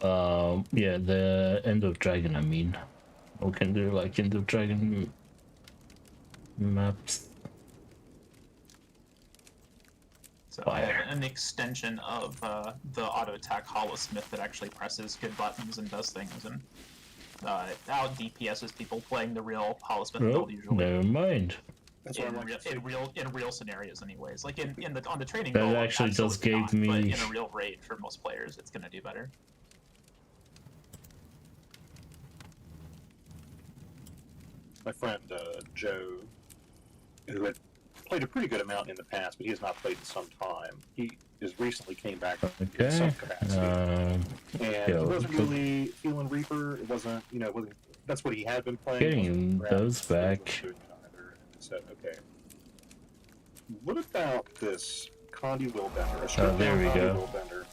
Yeah, the End of Dragon, I mean. We can do like End of Dragon maps. So I have an extension of the auto attack Holosmith that actually presses good buttons and does things, and out DPSs people playing the real Holosmith build usually. Never mind. That's In real scenarios, anyways. Like on the training that goal, actually just gave not, me. But in a real raid for most players, it's gonna do better. My friend Joe, who had played a pretty good amount in the past, but he has not played in some time. He just recently came back in some capacity, and he wasn't really feeling Reaper. It wasn't, that's what he had been playing. Getting those back. And I said, okay, what about this Condi Willbender? A stripped there we down go. Condi Willbender.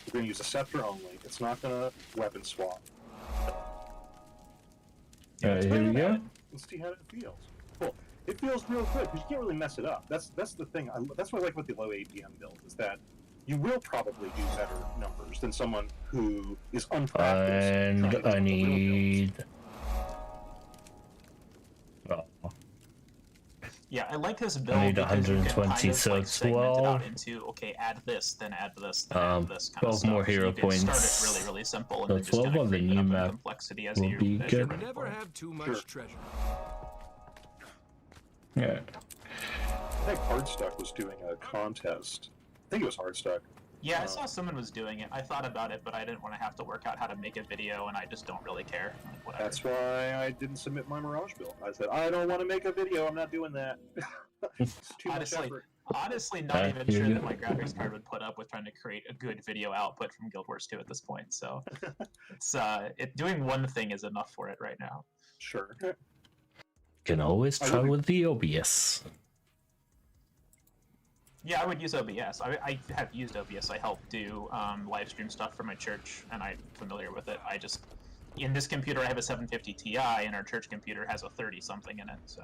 We're going to use a scepter only. It's not going to weapon swap. Alright, here we go. Let's see how it feels. Cool. It feels real good because you can't really mess it up. That's the thing. That's what I like about the low APM build, is that you will probably do better numbers than someone who is unpracticed. And I need. Yeah, I like this build. I need because you can 120, kind of, so like, segment it 12. out into, okay, add this, then add this, then add this kind 12 of stuff. more hero you can points. Start it really, really simple, and So then just 12 kind on of the creep it new up in map complexity as will you be good. ready Never for it. have too much treasure. Yeah. I think Hardstuck was doing a contest. I think it was Hardstuck. Yeah, I saw someone was doing it. I thought about it, but I didn't want to have to work out how to make a video, and I just don't really care. Like, whatever. That's why I didn't submit my Mirage build. I said, I don't want to make a video. I'm not doing that. It's too much effort. Honestly, not even sure that my graphics card would put up with trying to create a good video output from Guild Wars 2 at this point. So, it's doing one thing is enough for it right now. Sure. Can always try with the OBS. Yeah, I would use OBS. I have used OBS. I help do live stream stuff for my church, and I'm familiar with it. I just, in this computer, I have a 750 Ti, and our church computer has a 30-something in it, so.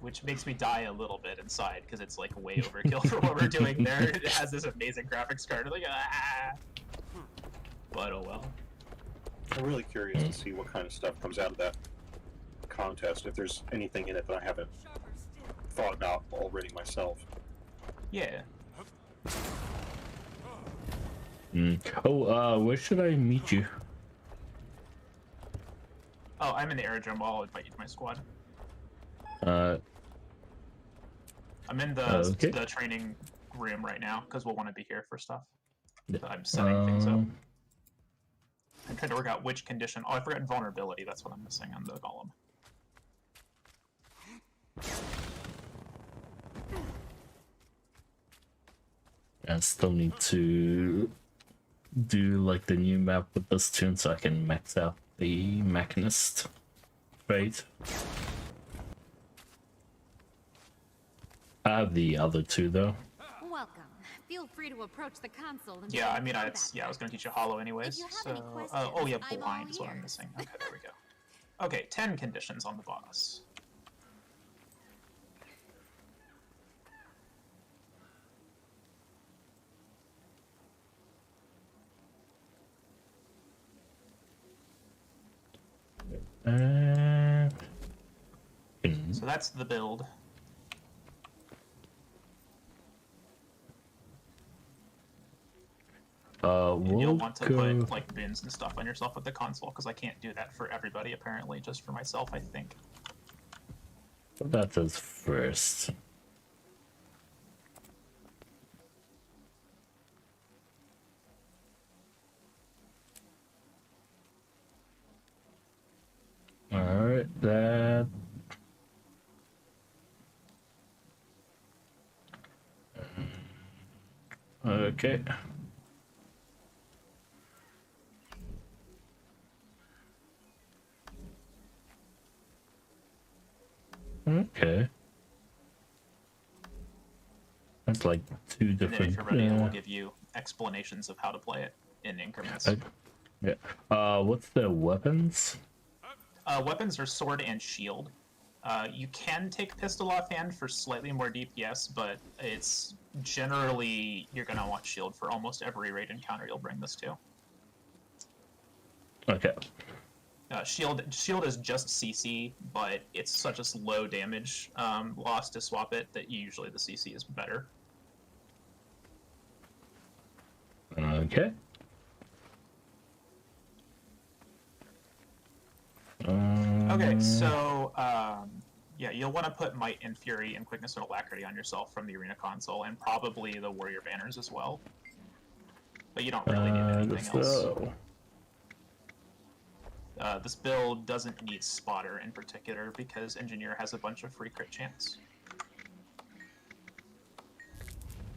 Which makes me die a little bit inside, because it's like way overkill for what we're doing there. It has this amazing graphics card, like, ah! But oh well. I'm really curious to see what kind of stuff comes out of that contest, if there's anything in it that I haven't thought about already myself. Yeah. Oh, where should I meet you? Oh, I'm in the aerodrome. I'll invite you to my squad. I'm in the training room right now, because we'll want to be here for stuff. So I'm setting things up. I'm trying to work out which condition. Oh, I forgot vulnerability. That's what I'm missing on the golem. I still need to do like the new map with this tune so I can max out the Mechanist. Right. I have the other two though. Welcome. Feel free to approach the console. And Yeah, I mean, I was going to teach you Hollow anyways. If you have So, any questions, oh yeah, I'm blind all is what I'm ears. missing. Okay, there we go. Okay, 10 conditions on the boss. So that's the build. We'll You'll want to go... put like bins and stuff on yourself with the console, because I can't do that for everybody apparently, just for myself, I think. That is first. Alright, that... Okay. Okay. That's like two And then if different. you're ready, it will give you explanations of how to play it in increments. Yeah. What's the weapons? Weapons are sword and shield. You can take pistol offhand for slightly more DPS, but it's generally you're gonna want shield for almost every raid encounter you'll bring this to. Okay. Shield is just CC, but it's such a low damage loss to swap it that usually the CC is better. Okay. Okay, so yeah, you'll want to put Might and Fury and Quickness and Alacrity on yourself from the Arena console, and probably the Warrior banners as well. But you don't really need anything else. This build doesn't need Spotter in particular because Engineer has a bunch of free crit chance.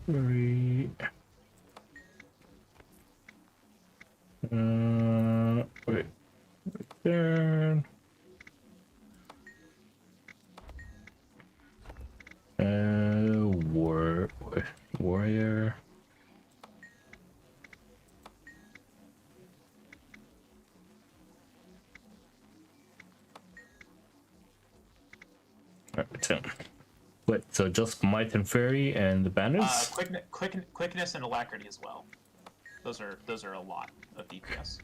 Wait. Wait. Return. Warrior. Return. Wait, so just Might and Fury and the banners? Quickness and Alacrity as well. Those are a lot of DPS.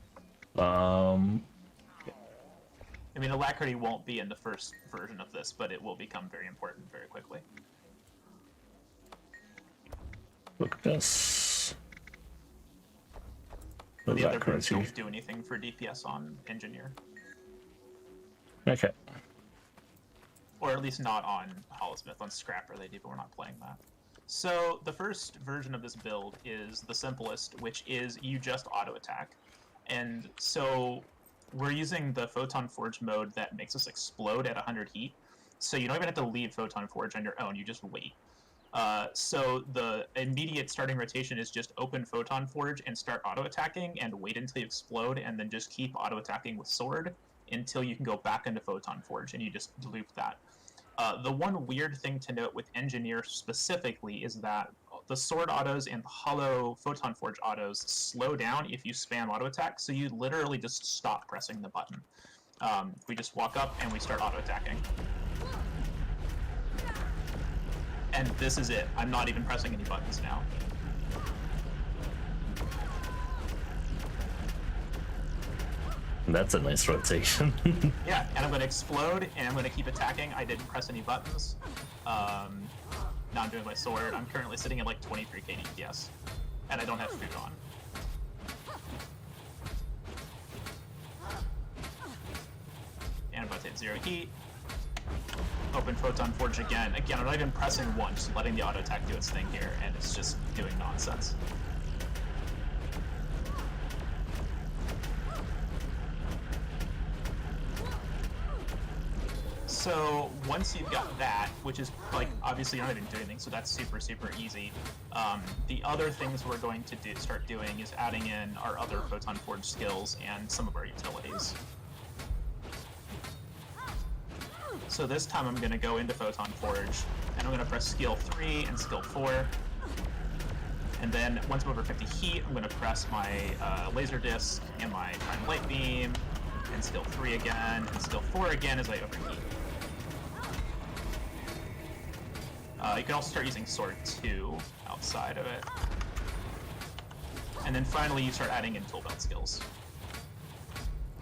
I mean, Alacrity won't be in the first version of this, but it will become very important very quickly. Look at this. The other groups don't do anything for DPS on Engineer. Okay. Or at least not on Hollowsmith. On Scrapper they do, but we're not playing that. So the first version of this build is the simplest, which is you just auto attack. And so we're using the Photon Forge mode that makes us explode at 100 heat. So you don't even have to leave Photon Forge on your own, you just wait. So the immediate starting rotation is just open Photon Forge and start auto-attacking and wait until you explode, and then just keep auto-attacking with Sword until you can go back into Photon Forge, and you just loop that. The one weird thing to note with Engineer specifically is that the Sword autos and the Hollow Photon Forge autos slow down if you spam auto-attack, so you literally just stop pressing the button. We just walk up and we start auto-attacking. And this is it. I'm not even pressing any buttons now. That's a nice rotation. Yeah, and I'm going to explode, and I'm going to keep attacking. I didn't press any buttons. Now I'm doing my sword. I'm currently sitting at like 23k DPS, and I don't have food on. And I'm about to hit 0 heat. Open Photon Forge again. Again, I'm not even pressing one, just letting the auto attack do its thing here, and it's just doing nonsense. So once you've got that, which is like obviously you're not even doing anything, so that's super easy. The other things we're going to start doing is adding in our other Photon Forge skills and some of our utilities. So this time I'm going to go into Photon Forge, and I'm going to press skill 3 and skill 4. And then once I'm over 50 heat, I'm going to press my laser disc and my prime light beam, and skill 3 again, and skill 4 again as I overheat. You can also start using Sword 2 outside of it. And then finally you start adding in tool belt skills.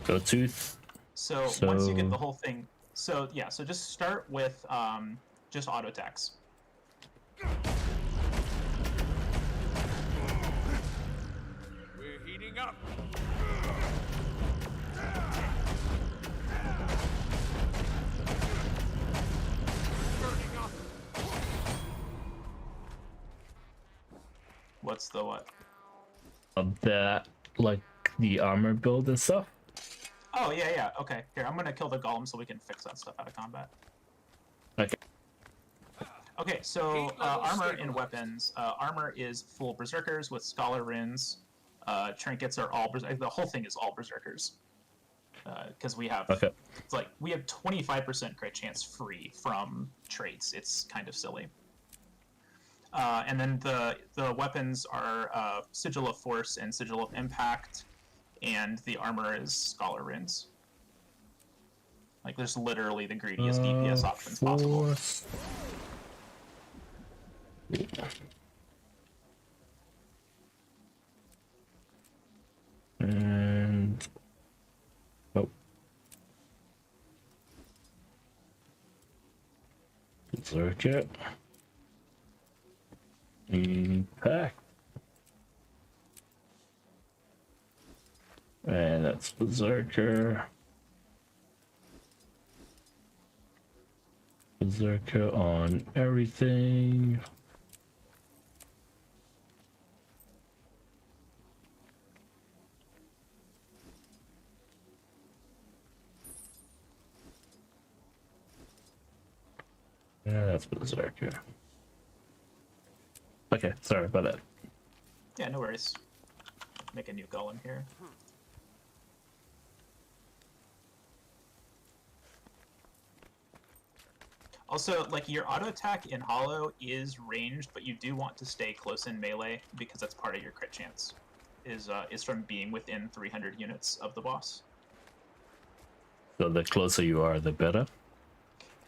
Go tooth. So once you get the whole thing, so yeah, so just start with just auto attacks. We're heating up. Burning up. What's the what? That, like, the armor build and stuff? Oh, yeah, okay. Here, I'm gonna kill the golem so we can fix that stuff out of combat. Okay. Okay, so Heat level armor and stabilized. weapons. Armor is full berserkers with scholar runes. Trinkets are all the whole thing is all berserkers. Because we have Okay. it's like we have 25% crit chance free from traits. It's kind of silly. And then the weapons are Sigil of Force and Sigil of Impact, and the armor is Scholar Runes. Like, there's literally the greediest DPS options possible. Force. And oh, Berserker. Impact. And that's Berserker. Berserker on everything. Yeah, that's Berserker. Okay, sorry about that. Yeah, no worries. Make a new golem here. Also, like, your auto attack in Hollow is ranged, but you do want to stay close in melee because that's part of your crit chance. Is from being within 300 units of the boss. So the closer you are, the better.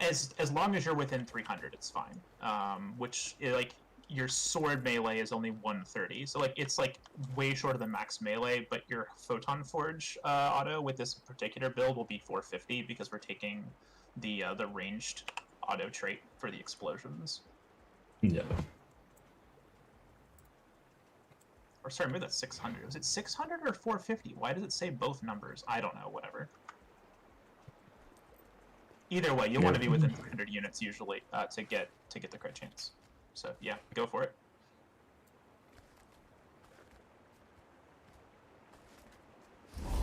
As long as you're within 300, it's fine. Like, your sword melee is only 130, so like it's like way shorter than max melee. But your Photon Forge auto with this particular build will be 450 because we're taking the ranged auto trait for the explosions. Yeah. Or sorry, maybe that's 600. Was it 600 or 450? Why does it say both numbers? I don't know. Whatever. Either way, you want to be within 300 units usually to get the crit chance. So yeah, go for it.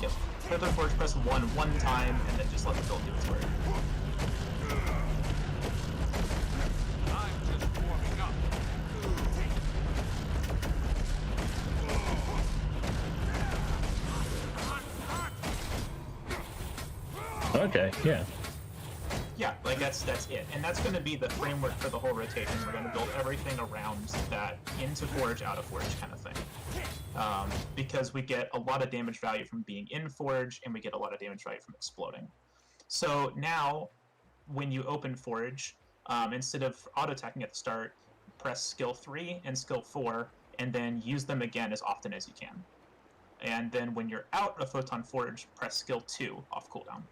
Yep. Photon Forge, press 1 time, and then just let the build do its work. I'm just warming up. Okay, yeah. Yeah, like that's it, and that's going to be the framework for the whole rotation. We're going to build everything around that into Forge, out of Forge kind of thing, because we get a lot of damage value from being in Forge, and we get a lot of damage value from exploding. So now, when you open Forge, instead of auto attacking at the start, press skill 3 and skill 4, and then use them again as often as you can. And then when you're out of Photon Forge, press skill 2 off cooldown.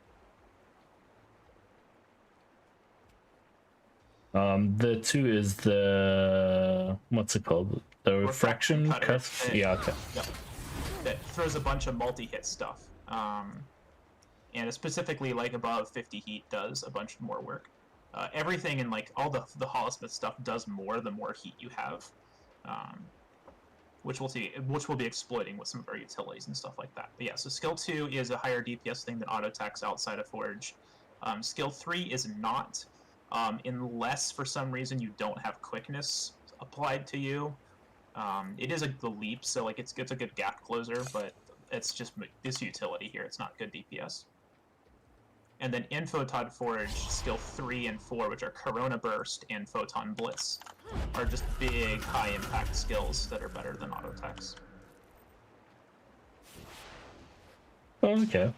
The 2 is the what's it called? The refraction cutter. cut. Yeah, okay. Yep. That throws a bunch of multi-hit stuff, and specifically like above 50 heat does a bunch more work. Everything in like all the Hollowsmith stuff does more the more heat you have, which we'll be exploiting with some of our utilities and stuff like that. But yeah, so skill 2 is a higher DPS thing that auto attacks outside of Forge. Skill 3 is not. Unless for some reason you don't have quickness applied to you. It is the leap, so like it's a good gap closer, but it's just this utility here. It's not good DPS. And then in Photon Forge, skill 3 and 4, which are Corona Burst and Photon Blitz, are just big, high impact skills that are better than auto attacks. Okay.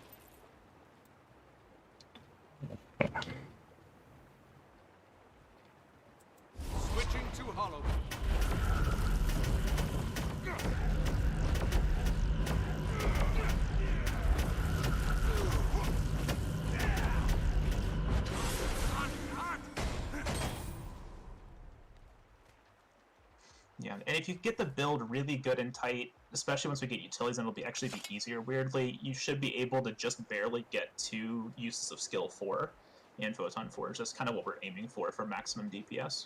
Switching to Hollow. Yeah, and if you get the build really good and tight, especially once we get utilities, then it'll actually be easier. Weirdly, you should be able to just barely get 2 uses of skill 4 in Photon Forge. That's kind of what we're aiming for maximum DPS.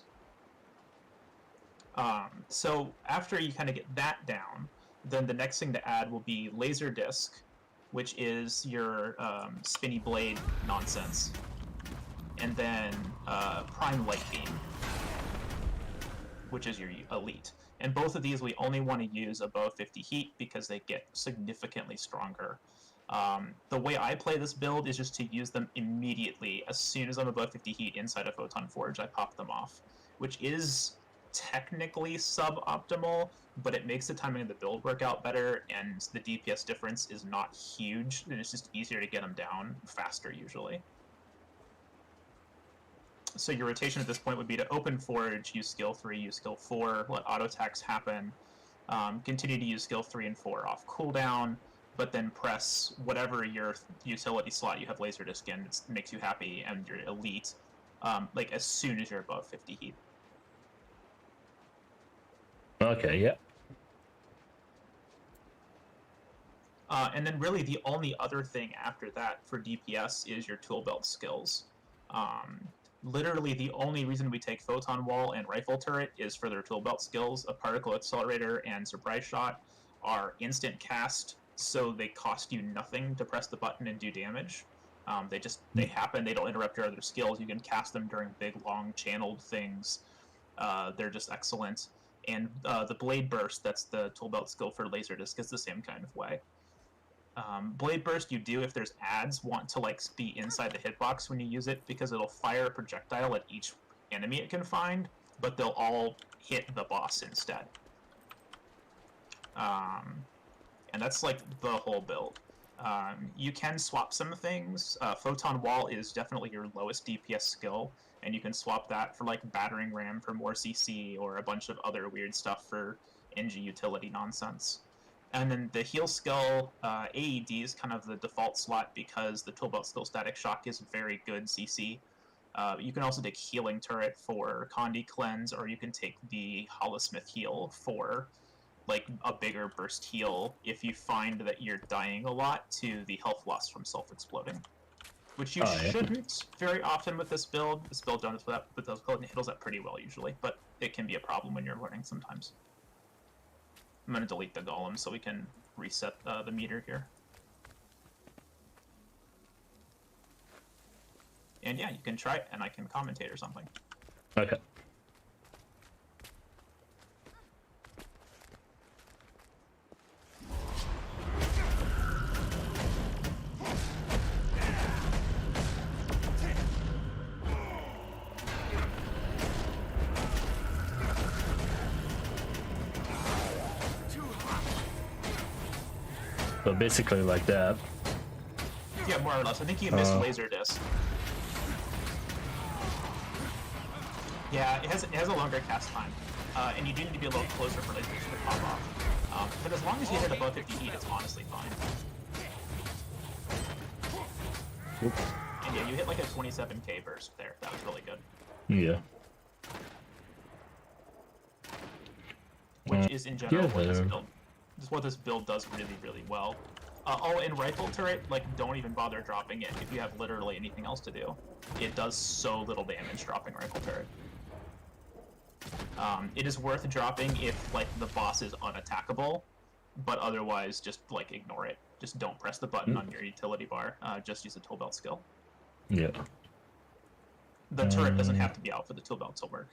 So after you kind of get that down, then the next thing to add will be Laser Disc, which is your spinny blade nonsense, and then Prime Light Beam. which is your elite. And both of these we only want to use above 50 heat because they get significantly stronger. The way I play this build is just to use them immediately. As soon as I'm above 50 heat inside a Photon Forge, I pop them off, which is technically suboptimal, but it makes the timing of the build work out better, and the DPS difference is not huge, and it's just easier to get them down faster usually. So your rotation at this point would be to open Forge, use skill 3, use skill 4, let auto attacks happen, continue to use skill 3 and 4 off cooldown, but then press whatever your utility slot you have Laserdisc in makes you happy, and your elite, like as soon as you're above 50 heat. Okay, yeah. And then really the only other thing after that for DPS is your tool belt skills. Literally the only reason we take Photon Wall and Rifle Turret is for their tool belt skills. A Particle Accelerator and Surprise Shot are instant cast, so they cost you nothing to press the button and do damage. They happen, they don't interrupt your other skills. You can cast them during big, long, channeled things. They're just excellent. And the Blade Burst, that's the tool belt skill for Laserdisc, is the same kind of way. Blade Burst you do if there's ads want to like be inside the hitbox when you use it, because it'll fire a projectile at each enemy it can find, but they'll all hit the boss instead. And that's like the whole build. You can swap some things. Photon Wall is definitely your lowest DPS skill, and you can swap that for like Battering Ram for more CC or a bunch of other weird stuff for NG utility nonsense. And then the heal skill, AED is kind of the default slot because the toolbelt skill Static Shock is very good CC. You can also take Healing Turret for Condi Cleanse, or you can take the Holosmith Heal for like a bigger burst heal if you find that you're dying a lot to the health loss from self-exploding. Which you shouldn't very often with this build. This build does that, but those handles that pretty well usually, but it can be a problem when you're learning sometimes. I'm going to delete the golem so we can reset the meter here. And yeah, you can try it, and I can commentate or something. Okay. So basically like that. Yeah, more or less. I think you missed Laserdisc. Yeah, it has a longer cast time. And you do need to be a little closer for Laserdisc to pop off. But as long as you hit above 50 heat, it's honestly fine. Oops. And yeah, you hit like a 27k burst there. That was really good. Yeah. Which is in general what this build does really, really well. Oh, and Rifle Turret, like, don't even bother dropping it if you have literally anything else to do. It does so little damage dropping Rifle Turret. It is worth dropping if, like, the boss is unattackable, but otherwise just, like, ignore it. Just don't press the button on your utility bar. Just use the tool belt skill. Yeah. The turret doesn't have to be out for the tool belt to work.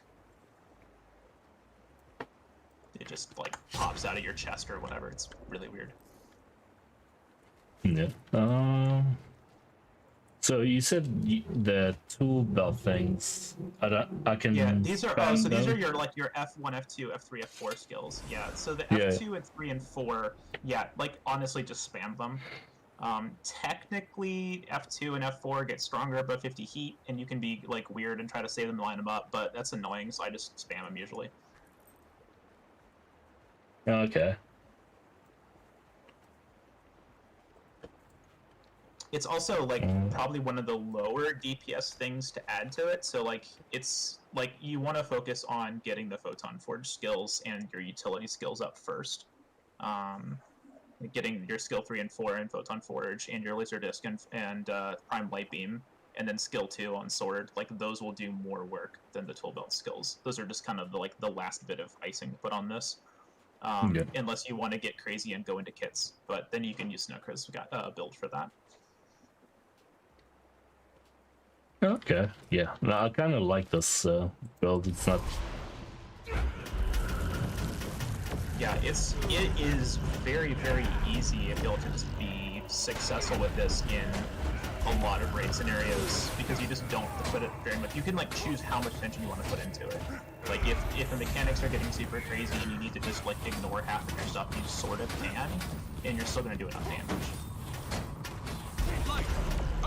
It just, like, pops out of your chest or whatever. It's really weird. Yeah. So you said the tool belt things. I can. Yeah, these are so these are your like your F1, F2, F3, F4 skills. Yeah. So the F2 and 3 and 4, yeah, like honestly just spam them. Technically F2 and F4 get stronger above 50 heat, and you can be like weird and try to save them and line them up, but that's annoying, so I just spam them usually. Okay. It's also like probably one of the lower DPS things to add to it. So like it's like you want to focus on getting the Photon Forge skills and your utility skills up first. Getting your skill 3 and 4 in Photon Forge and your Laserdisc and Prime Light Beam, and then skill 2 on Sword. Like those will do more work than the tool belt skills. Those are just kind of the last bit of icing to put on this. Unless you want to get crazy and go into kits, but then you can use Snowcrow's build for that. Okay, yeah. No, I kind of like this build. It's not Yeah, it is very, very easy if you'll just be successful with this in a lot of raid scenarios, because you just don't have to put it very much. You can like choose how much attention you want to put into it. Like if the mechanics are getting super crazy and you need to just like ignore half of your stuff, you sort of can, and you're still gonna do enough damage.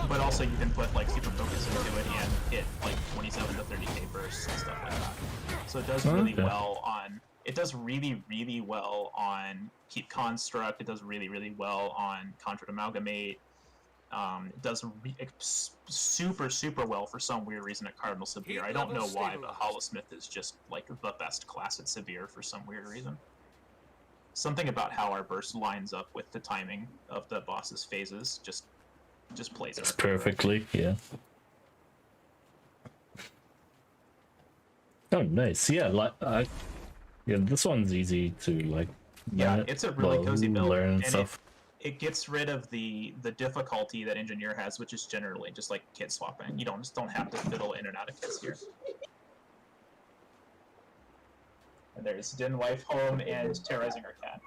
But also you can put like super focus into it and hit like 27 to 30k bursts and stuff like that. So it does really well on. It does really, really well on Keep Construct. It does really, really well on Conjured Amalgamate. It does super, super well for some weird reason at Cardinal Severe. I don't know why, but Hollowsmith is just like the best class at Severe for some weird reason. Something about how our burst lines up with the timing of the boss's phases just plays it perfectly. Yeah. Oh, nice. Yeah, like yeah, this one's easy to like. Yeah, it's a really cozy build, learn and stuff. It gets rid of the difficulty that Engineer has, which is generally just like kit swapping. You don't have to fiddle in and out of kits here. And there's Den Wife Home and Terrorizing Her Cat.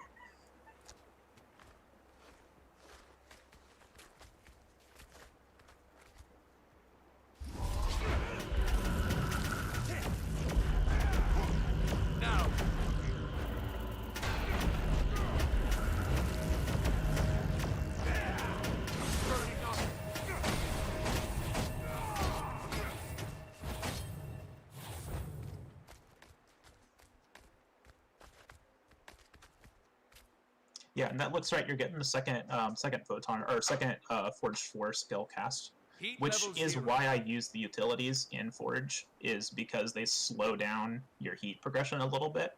Yeah, and that looks right. You're getting the second photon or second Forge 4 skill cast, which is why I use the utilities in Forge, is because they slow down your heat progression a little bit.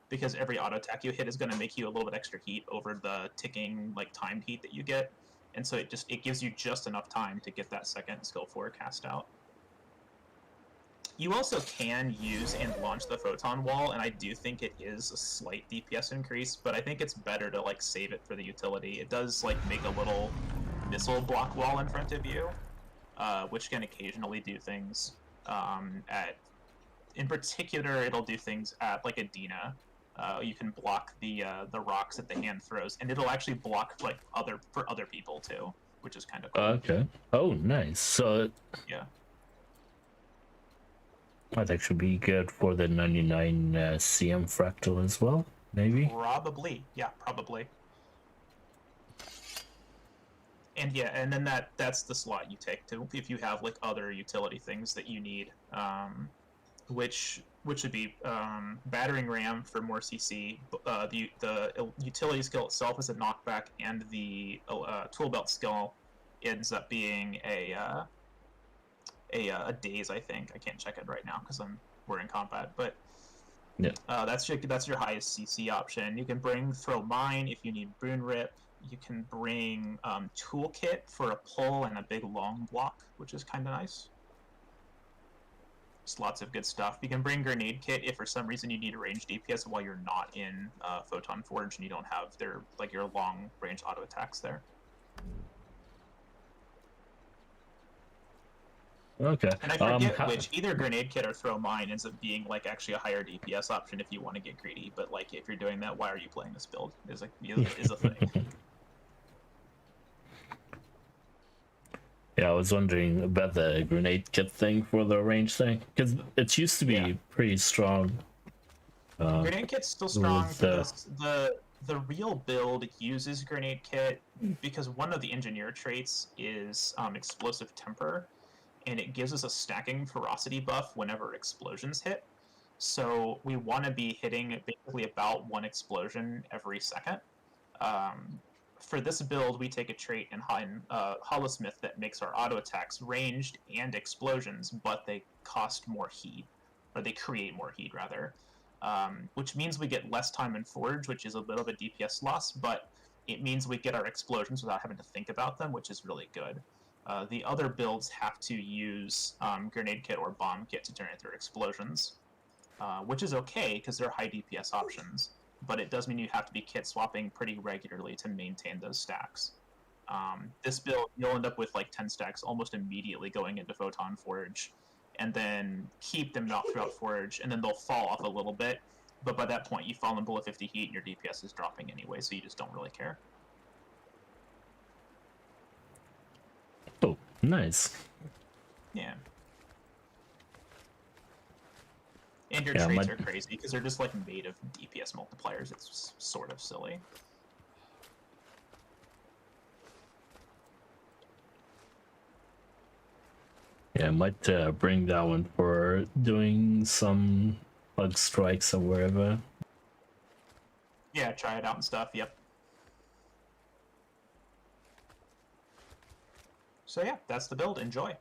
Because every auto attack you hit is going to make you a little bit extra heat over the ticking like timed heat that you get, and so it gives you just enough time to get that second skill 4 cast out. You also can use and launch the photon wall, and I do think it is a slight DPS increase, but I think it's better to like save it for the utility. It does like make a little missile block wall in front of you, which can occasionally do things in particular, it'll do things at like Adina. You can block the rocks that the hand throws, and it'll actually block like for other people too, which is kind of cool. Okay. Oh, nice. So yeah. Might actually be good for the 99 CM fractal as well, maybe? Probably, yeah, probably. And yeah, and then that's the slot you take to if you have like other utility things that you need, which would be battering ram for more CC. The utility skill itself is a knockback, and the tool belt skill ends up being a daze, I think. I can't check it right now because we're in combat, but yeah, that's your highest CC option. You can bring Throw Mine if you need Boon Rip. You can bring Toolkit for a pull and a big long block, which is kind of nice. Just lots of good stuff. You can bring Grenade Kit if for some reason you need a range DPS while you're not in Photon Forge and you don't have your long range auto attacks there. Okay. And I forget which, either Grenade Kit or Throw Mine ends up being like actually a higher DPS option if you want to get greedy. But like if you're doing that, why are you playing this build? Is a thing. Yeah, I was wondering about the Grenade Kit thing for the range thing, because it used to be pretty strong. Grenade Kit's still strong because the real build uses Grenade Kit because one of the engineer traits is Explosive Temper, and it gives us a stacking ferocity buff whenever explosions hit. So we want to be hitting basically about one explosion every second. For this build, we take a trait in Hollowsmith that makes our auto attacks ranged and explosions, but they cost more heat, or they create more heat rather, which means we get less time in Forge, which is a little bit DPS loss, but it means we get our explosions without having to think about them, which is really good. The other builds have to use Grenade Kit or Bomb Kit to generate their explosions, which is okay because they're high DPS options, but it does mean you have to be kit swapping pretty regularly to maintain those stacks. This build, you'll end up with like 10 stacks almost immediately going into Photon Forge, and then keep them out throughout Forge, and then they'll fall off a little bit, but by that point, you've fallen below 50 heat and your DPS is dropping anyway, so you just don't really care. Oh, nice. Yeah. And your Yeah, traits are crazy, because they're just like made of DPS multipliers. It's sort of silly. Yeah, I might bring that one for doing some bug strikes or wherever. Yeah, try it out and stuff, yep. So yeah, that's the build. Enjoy.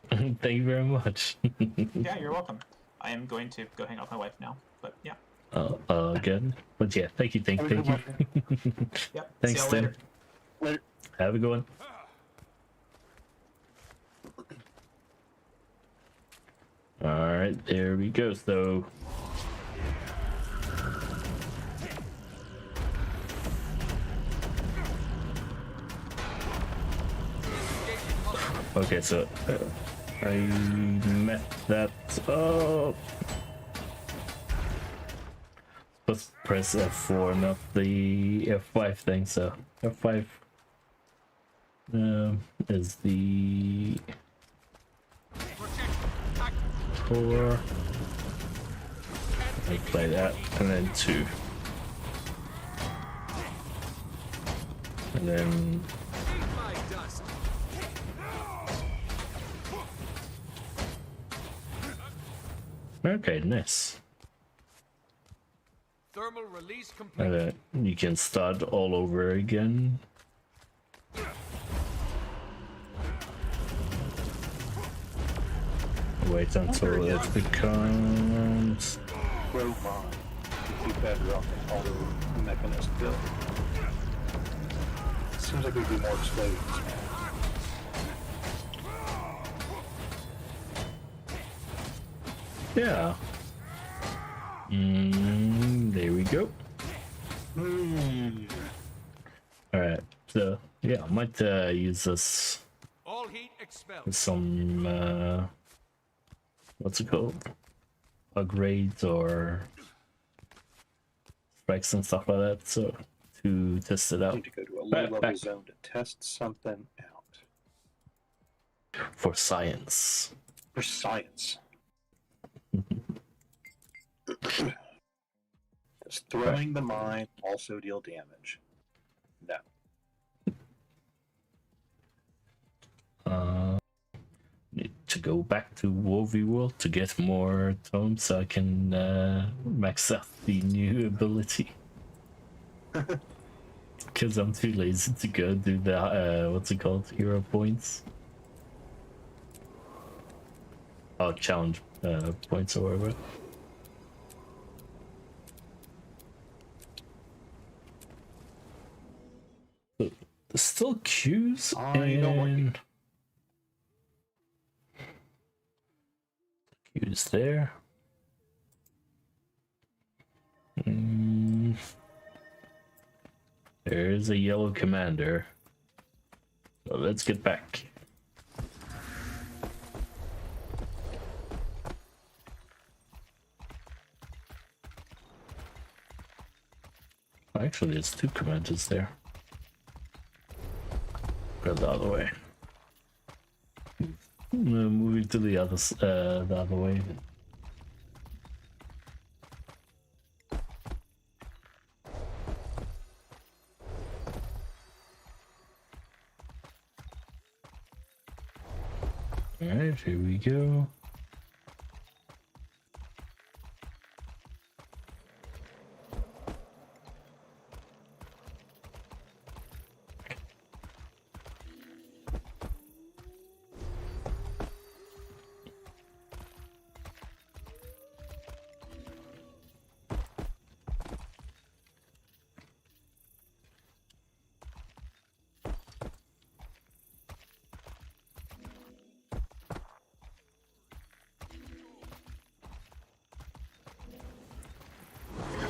Thank you very much. Yeah, you're welcome. I am going to go hang out with my wife now, but yeah. Again. But yeah, thank you. Yep, Thanks, see y'all Tim. Later. Have a good one. Alright, there we go. So okay, so I met that. Oh, let's press F4, not the F5 thing. So F5 is the core. I play that, and then 2, and then. Okay, nice. Thermal release complete. And then you can start all over again. Wait until it becomes. Road line to keep better off the auto mechanist build. Seems like we do more explosions now. Yeah. There we go. Alright, so yeah, I might use this All heat expelled. with some what's it called? Upgrades or strikes and stuff like that, so to test it I out need to go to a low-level back. zone to test something out. For science. For science. Does throwing the mine also deal damage? No. Need to go back to Wolvie World to get more tomes so I can max out the new ability. Because I'm too lazy to go do the what's it called, hero points. Oh, challenge points or whatever. So, there's still queues and queues there. There's a yellow commander. So let's get back. Actually, there's 2 commanders there. Go the other way. Moving to the other way. Alright, here we go.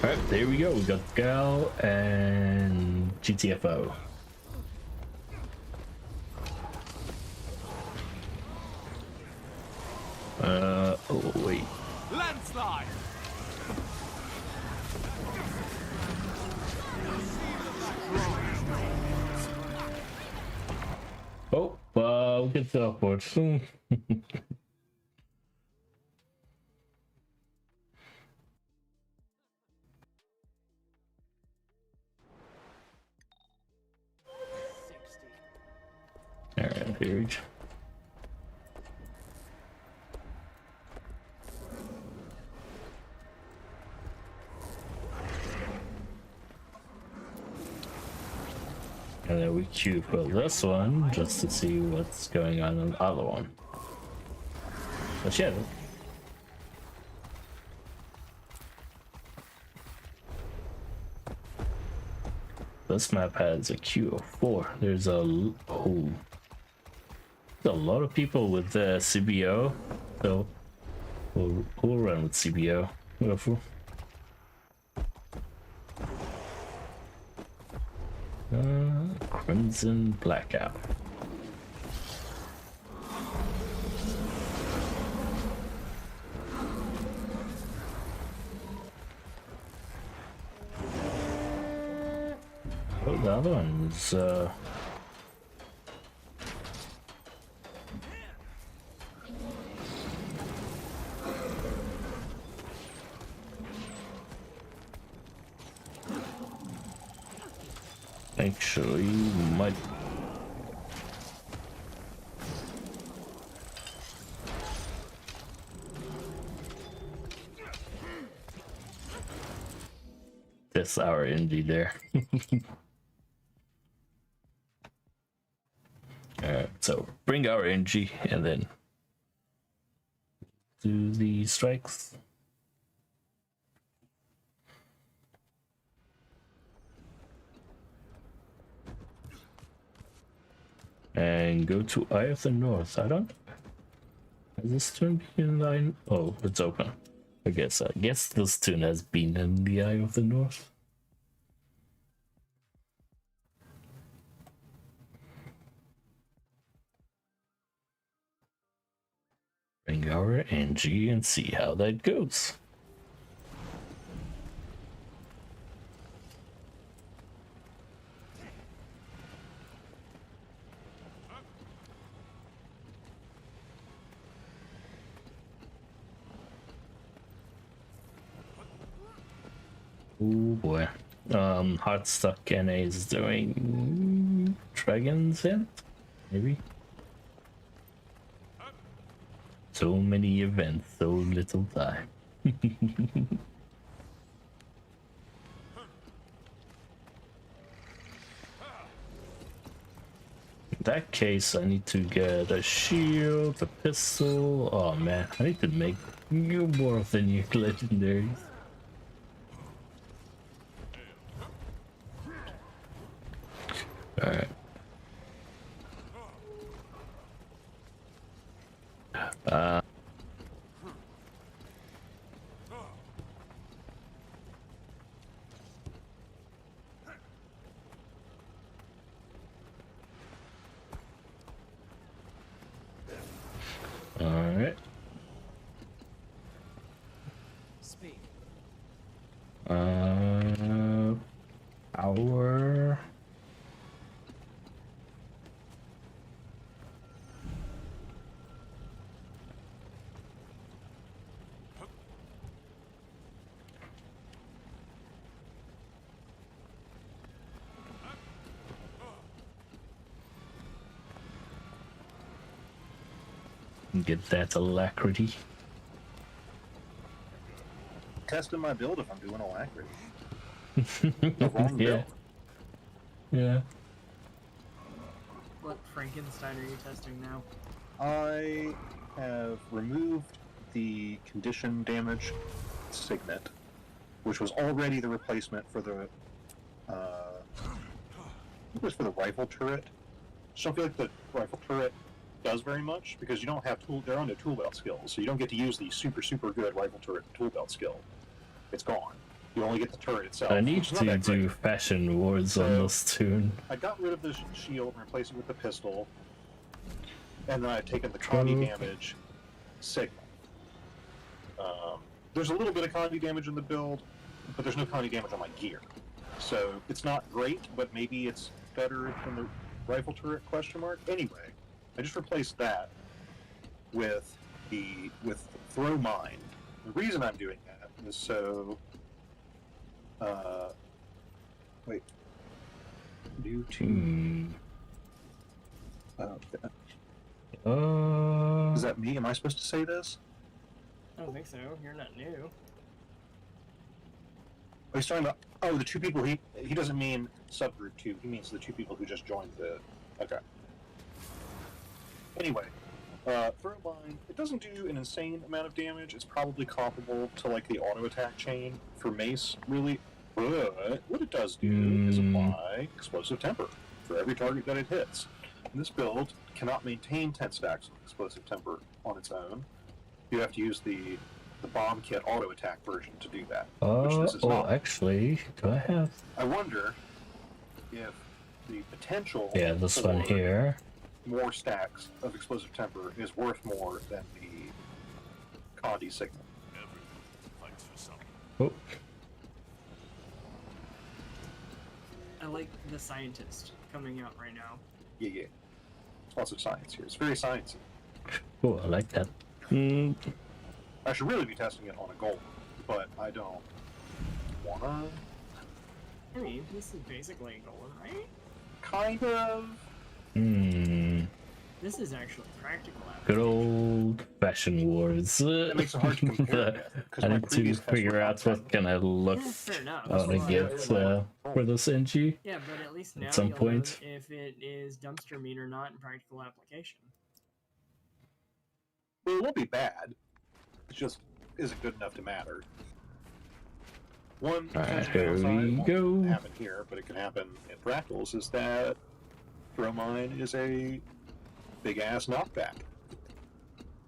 Alright, there we go. We got Gal and GTFO. Oh wait. Landslide. get teleports. Alright, here we go. And then we queue for this one just to see what's going on in the other one. But yeah. This map has a queue of 4. There's a lot of people with CBO, so we'll run with CBO. Wonderful. Crimson Blackout. Oh, the other one's actually might. That's our indie there. Alright, so bring our NG and then do the strikes. And go to Eye of the North. I don't. Has this tune been in line? Oh, it's open. I guess this tune has been in the Eye of the North. Bring our NG and see how that goes. Oh boy. Hot Stuck NA is doing Dragon's End? Maybe? So many events, so little time. In that case, I need to get a shield, a pistol. Oh man, I need to make more of the new legendaries. Alright. Alright. Speak. Power. Get that alacrity. Testing my build if I'm doing alacrity. The wrong build. Yeah. What Frankenstein are you testing now? I have removed the condition damage signet, which was already the replacement for the it was for the rifle turret. Just don't feel like the rifle turret does very much because you don't have they're on the tool belt skills, so you don't get to use the super good rifle turret tool belt skill. It's gone. You only get the turret itself. I need to do fashion wars on this tune. I got rid of the shield and replaced it with the pistol, and then I've taken the condy damage signal. There's a little bit of condy damage in the build, but there's no condy damage on my gear. So it's not great, but maybe it's better than the rifle turret ? Anyway, I just replaced that with throw mine. The reason I'm doing that is so. Wait. Due to. Is that me? Am I supposed to say this? I don't think so. You're not new. Oh, he's talking about. Oh, the two people. He doesn't mean subgroup 2. He means the 2 people who just joined the. Okay. Anyway, throw mine. It doesn't do an insane amount of damage. It's probably comparable to like the auto attack chain for mace, really. But what it does do is apply explosive temper for every target that it hits. And this build cannot maintain 10 stacks of explosive temper on its own. You have to use the bomb kit auto attack version to do that. Which this is not. Actually, do I have? I wonder if the potential. Yeah, this one for here. more stacks of explosive temper is worth more than the Condi signal. Everyone fights for something. Oh, I like the scientist coming out right now. Yeah. Lots of science here. It's very sciencey. oh, I like that. I should really be testing it on a gold, but I don't wanna. I mean, this is basically a goal, right? Kind of. This is actually practical. Good old fashion wars. That makes it hard to compare. I need to figure out what can I look Yeah, fair enough. to get for this NG. Yeah, but at least now some you'll point. know if it is dumpster meat or not in practical application. Well, it won't be bad. It just isn't good enough to matter. One Alright, potential here downside, we won't go. happen here, but it can happen in fractals, is that throw mine is a big ass knockback,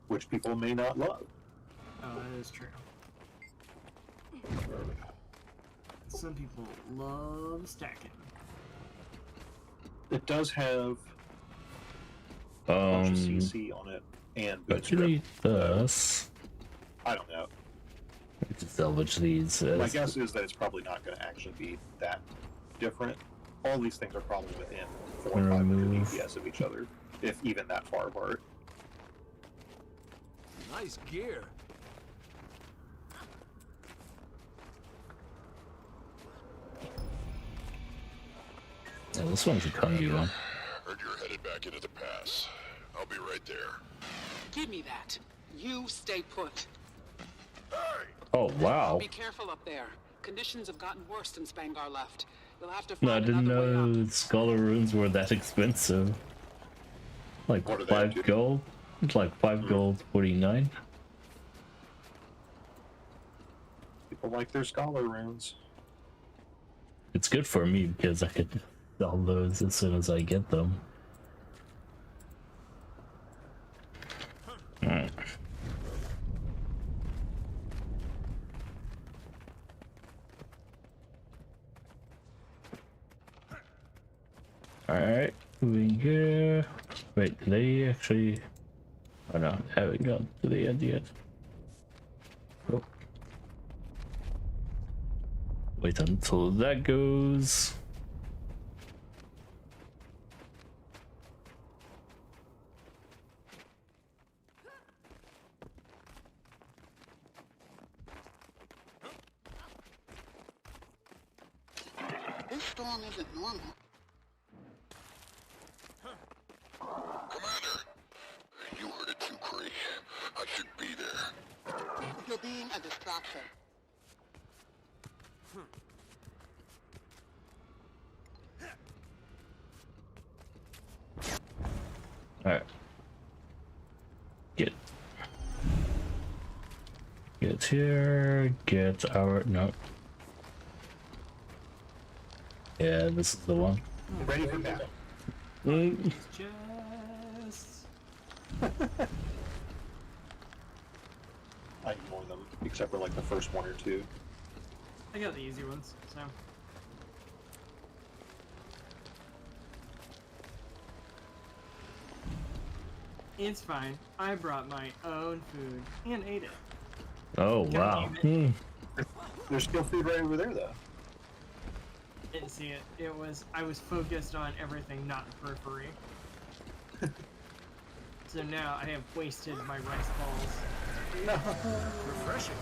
which people may not love. Oh, that is true. Some people love stacking. It does have a bunch of CC on it and Actually, bootstrap. this. I don't know. To salvage these. My guess is that it's probably not going to actually be that different. All these things are probably within 400 or 500 Remove. DPS of each other, if even that far apart. Nice gear. Yeah, this one's a Condi one. Heard you're headed back into the pass. I'll be right there. Give me that. You stay put. Oh wow! Be careful up there. Conditions have gotten worse since Spangar left. You'll have to No, I find didn't another way know up. Scholar runes were that expensive. Like What are they 5 up to? gold. It's like 5 gold 49. People like their scholar runes. It's good for me because I could sell those as soon as I get them. Alright. Alright, moving here. Wait, did they actually... Oh no, haven't gotten to the end yet. Oh. Wait until that goes. This storm isn't normal. Commander, you heard it too, Cree. I should be there. You're being a distraction. Alright. Get here, get our... No. Yeah, this is the one. Ready for battle. Just... I ignore them, except for like the first one or two. I got the easy ones, so... It's fine. I brought my own food and ate it. Oh, wow. There's still food right over there, though. Didn't see it. I was focused on everything not periphery. So now I have wasted my rice balls. Refreshing.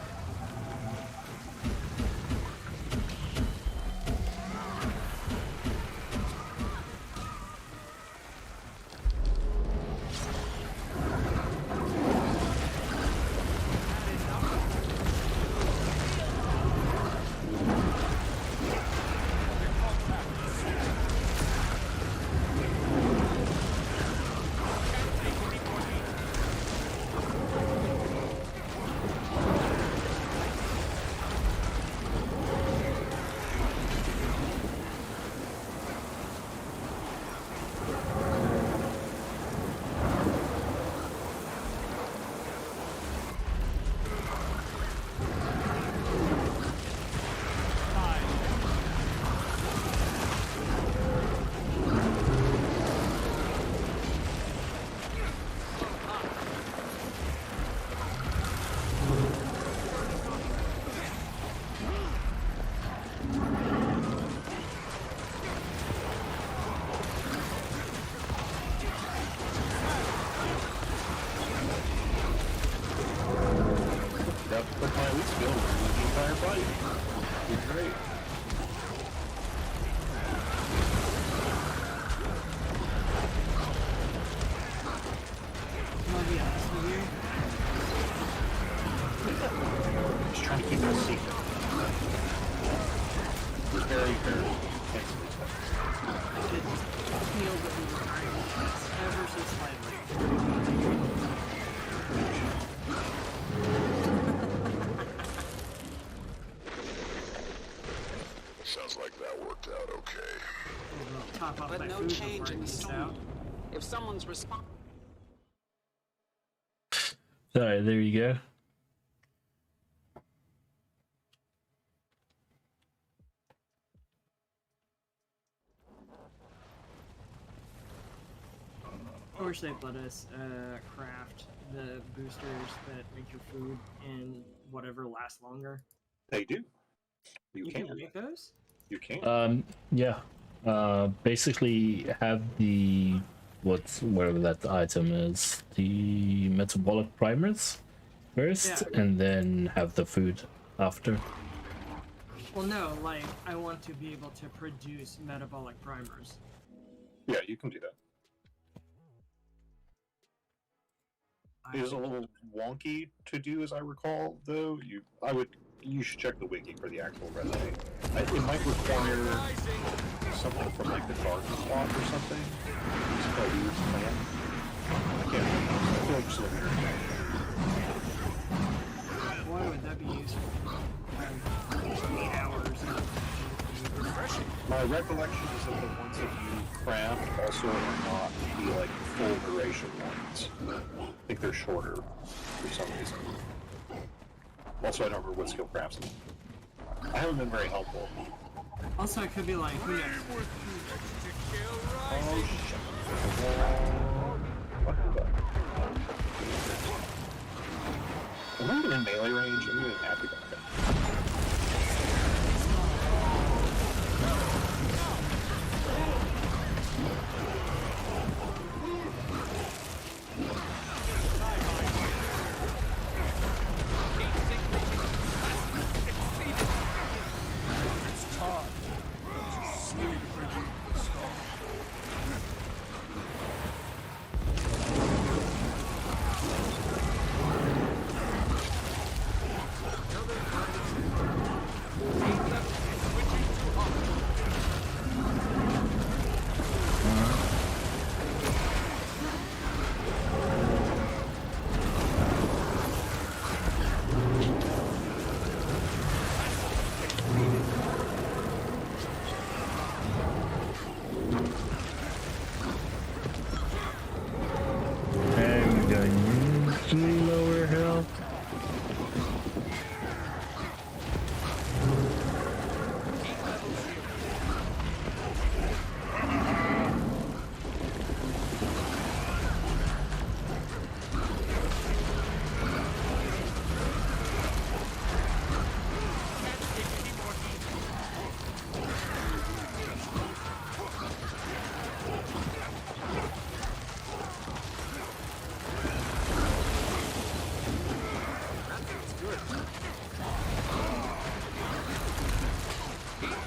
But my week's build the entire fight. It's great. I'll be honest with you. Just trying to keep it a secret. It's very, very sensitive. I did feel that we were trying ever so slightly. Sounds like that worked out okay. We'll top off But my no food change before I in the get this storm. out. If someone's responsible. Alright, there you go. I wish they'd let us craft the boosters that make your food and whatever lasts longer. They do. You You can. can make those? You can. Yeah. Basically have the whatever that item is, the metabolic primers first, Yeah. and then have the food after. Well, no, like, I want to be able to produce metabolic primers. Yeah, you can do that. It is a little wonky to do, as I recall, though. You should check the wiki for the actual recipe. It might require something from like the garden plot or something. It's a weird plant. I can't remember. I feel like it's a weird thing. Why would that be useful? 8 hours. My recollection is that the ones that you craft also are not the like full duration ones. I think they're shorter for some reason. Also, I don't remember what skill crafts them. I haven't been very helpful. Also, it could be like, who knows? Oh shit. What the? Am I even in melee range? I'm even happy about that.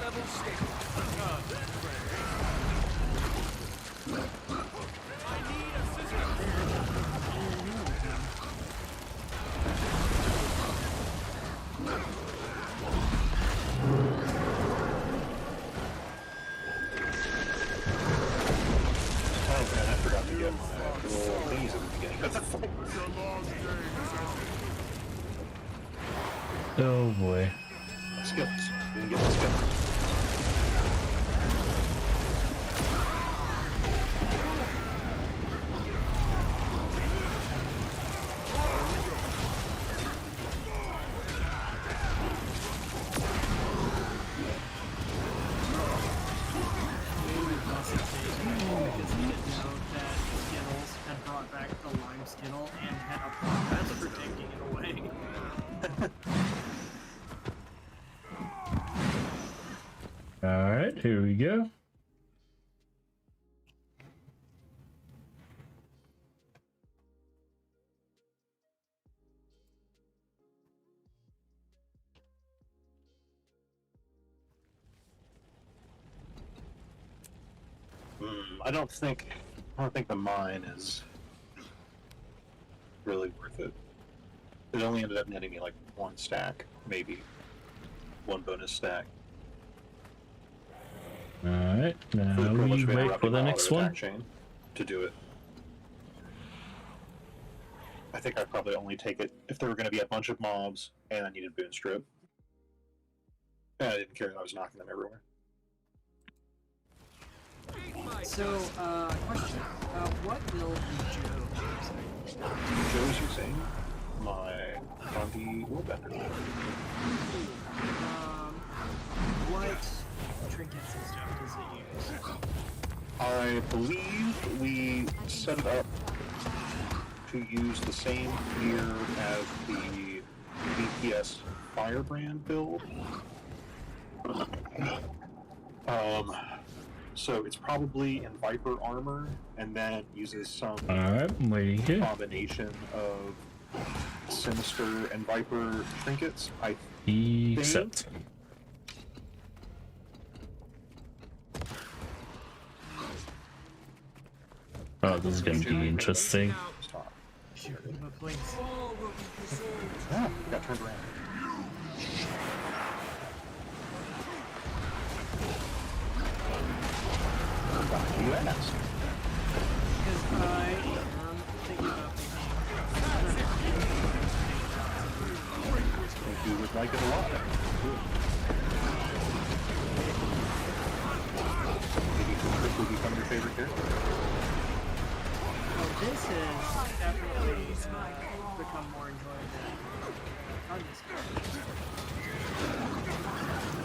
level stable. I need assistance. Oh man, I forgot to get my little thingies at the beginning of the fight. Oh boy. Skips. We can get the skips. Because he didn't know that Skittles had brought back the lime Skittle and had a process for taking it away. Alright, here we go. I don't think the mine is really worth it. It only ended up netting me like 1 stack, maybe 1 bonus stack. Alright, now Pretty much we been wait interrupting for the my next auto one. attack chain to do it. I think I'd probably only take it if there were going to be a bunch of mobs and I needed boon strip. And I didn't care that I was knocking them everywhere. So, question. What build did Joe use? Joe's using my Gandhi Warbender. What trinkets and stuff does it use? I believe we set it up to use the same gear as the BPS Firebrand build. So it's probably in Viper armor, and then uses some Alright, waiting here. combination of Sinister and Viper trinkets. I Except. Oh, this is gonna be interesting. Stop. But please. Ah, I got turned around. You asked. Because I am thinking about You would like it a lot. Maybe you could quickly become your favorite character. well, this has definitely become more enjoyable on this card.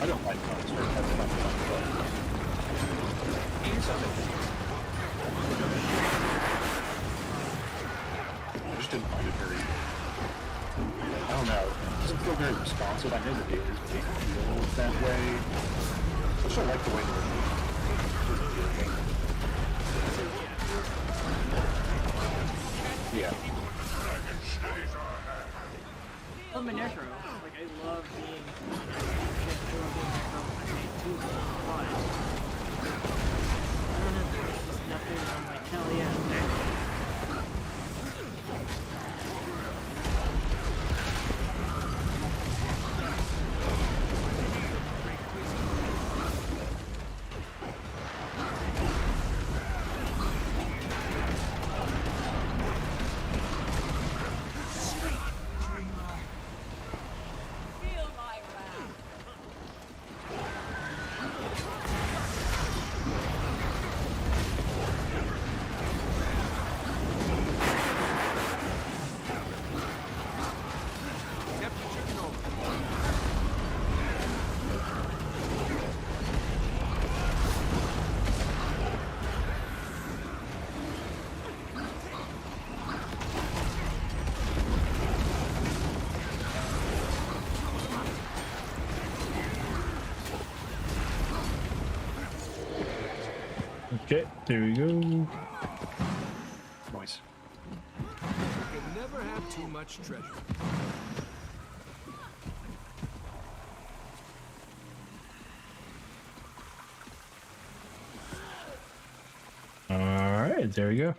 I don't like Monster. That's not fun, but I just didn't find it very. I don't know. It doesn't feel very responsive. I know the dailies make it feel that way. I just don't like the way that it doesn't feel good. Yeah. I'm a necro. Like, I love being necro. I hate too much. I don't have to push this nothing. I'm like, hell yeah. Okay, there we go. Nice. You can never have too much treasure. right, there we go.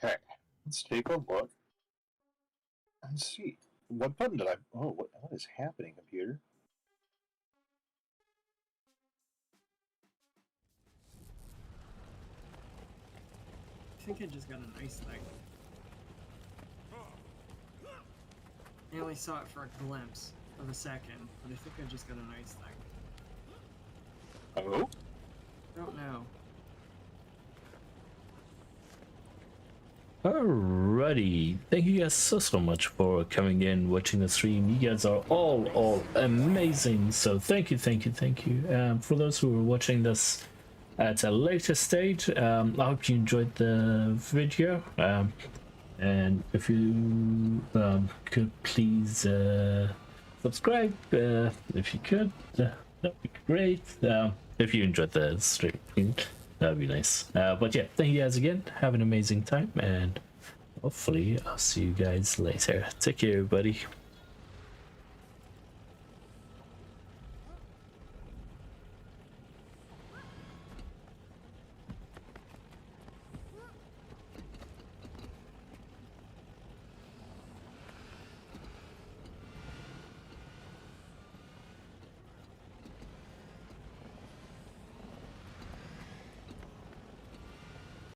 Okay, let's take a look and see. What button did I? Oh, what is happening, computer? I think I just got an ice thing. I only saw it for a glimpse of a second, but I think I just got an ice thing. Oh? Don't know. Alrighty, thank you guys so much for coming in, watching the stream. You guys are all amazing, so thank you. For those who are watching this at a later stage, I hope you enjoyed the video, and if you could please subscribe if you could, that'd be great. If you enjoyed the stream, that'd be nice. But yeah, thank you guys again. Have an amazing time, and hopefully I'll see you guys later. Take care, everybody.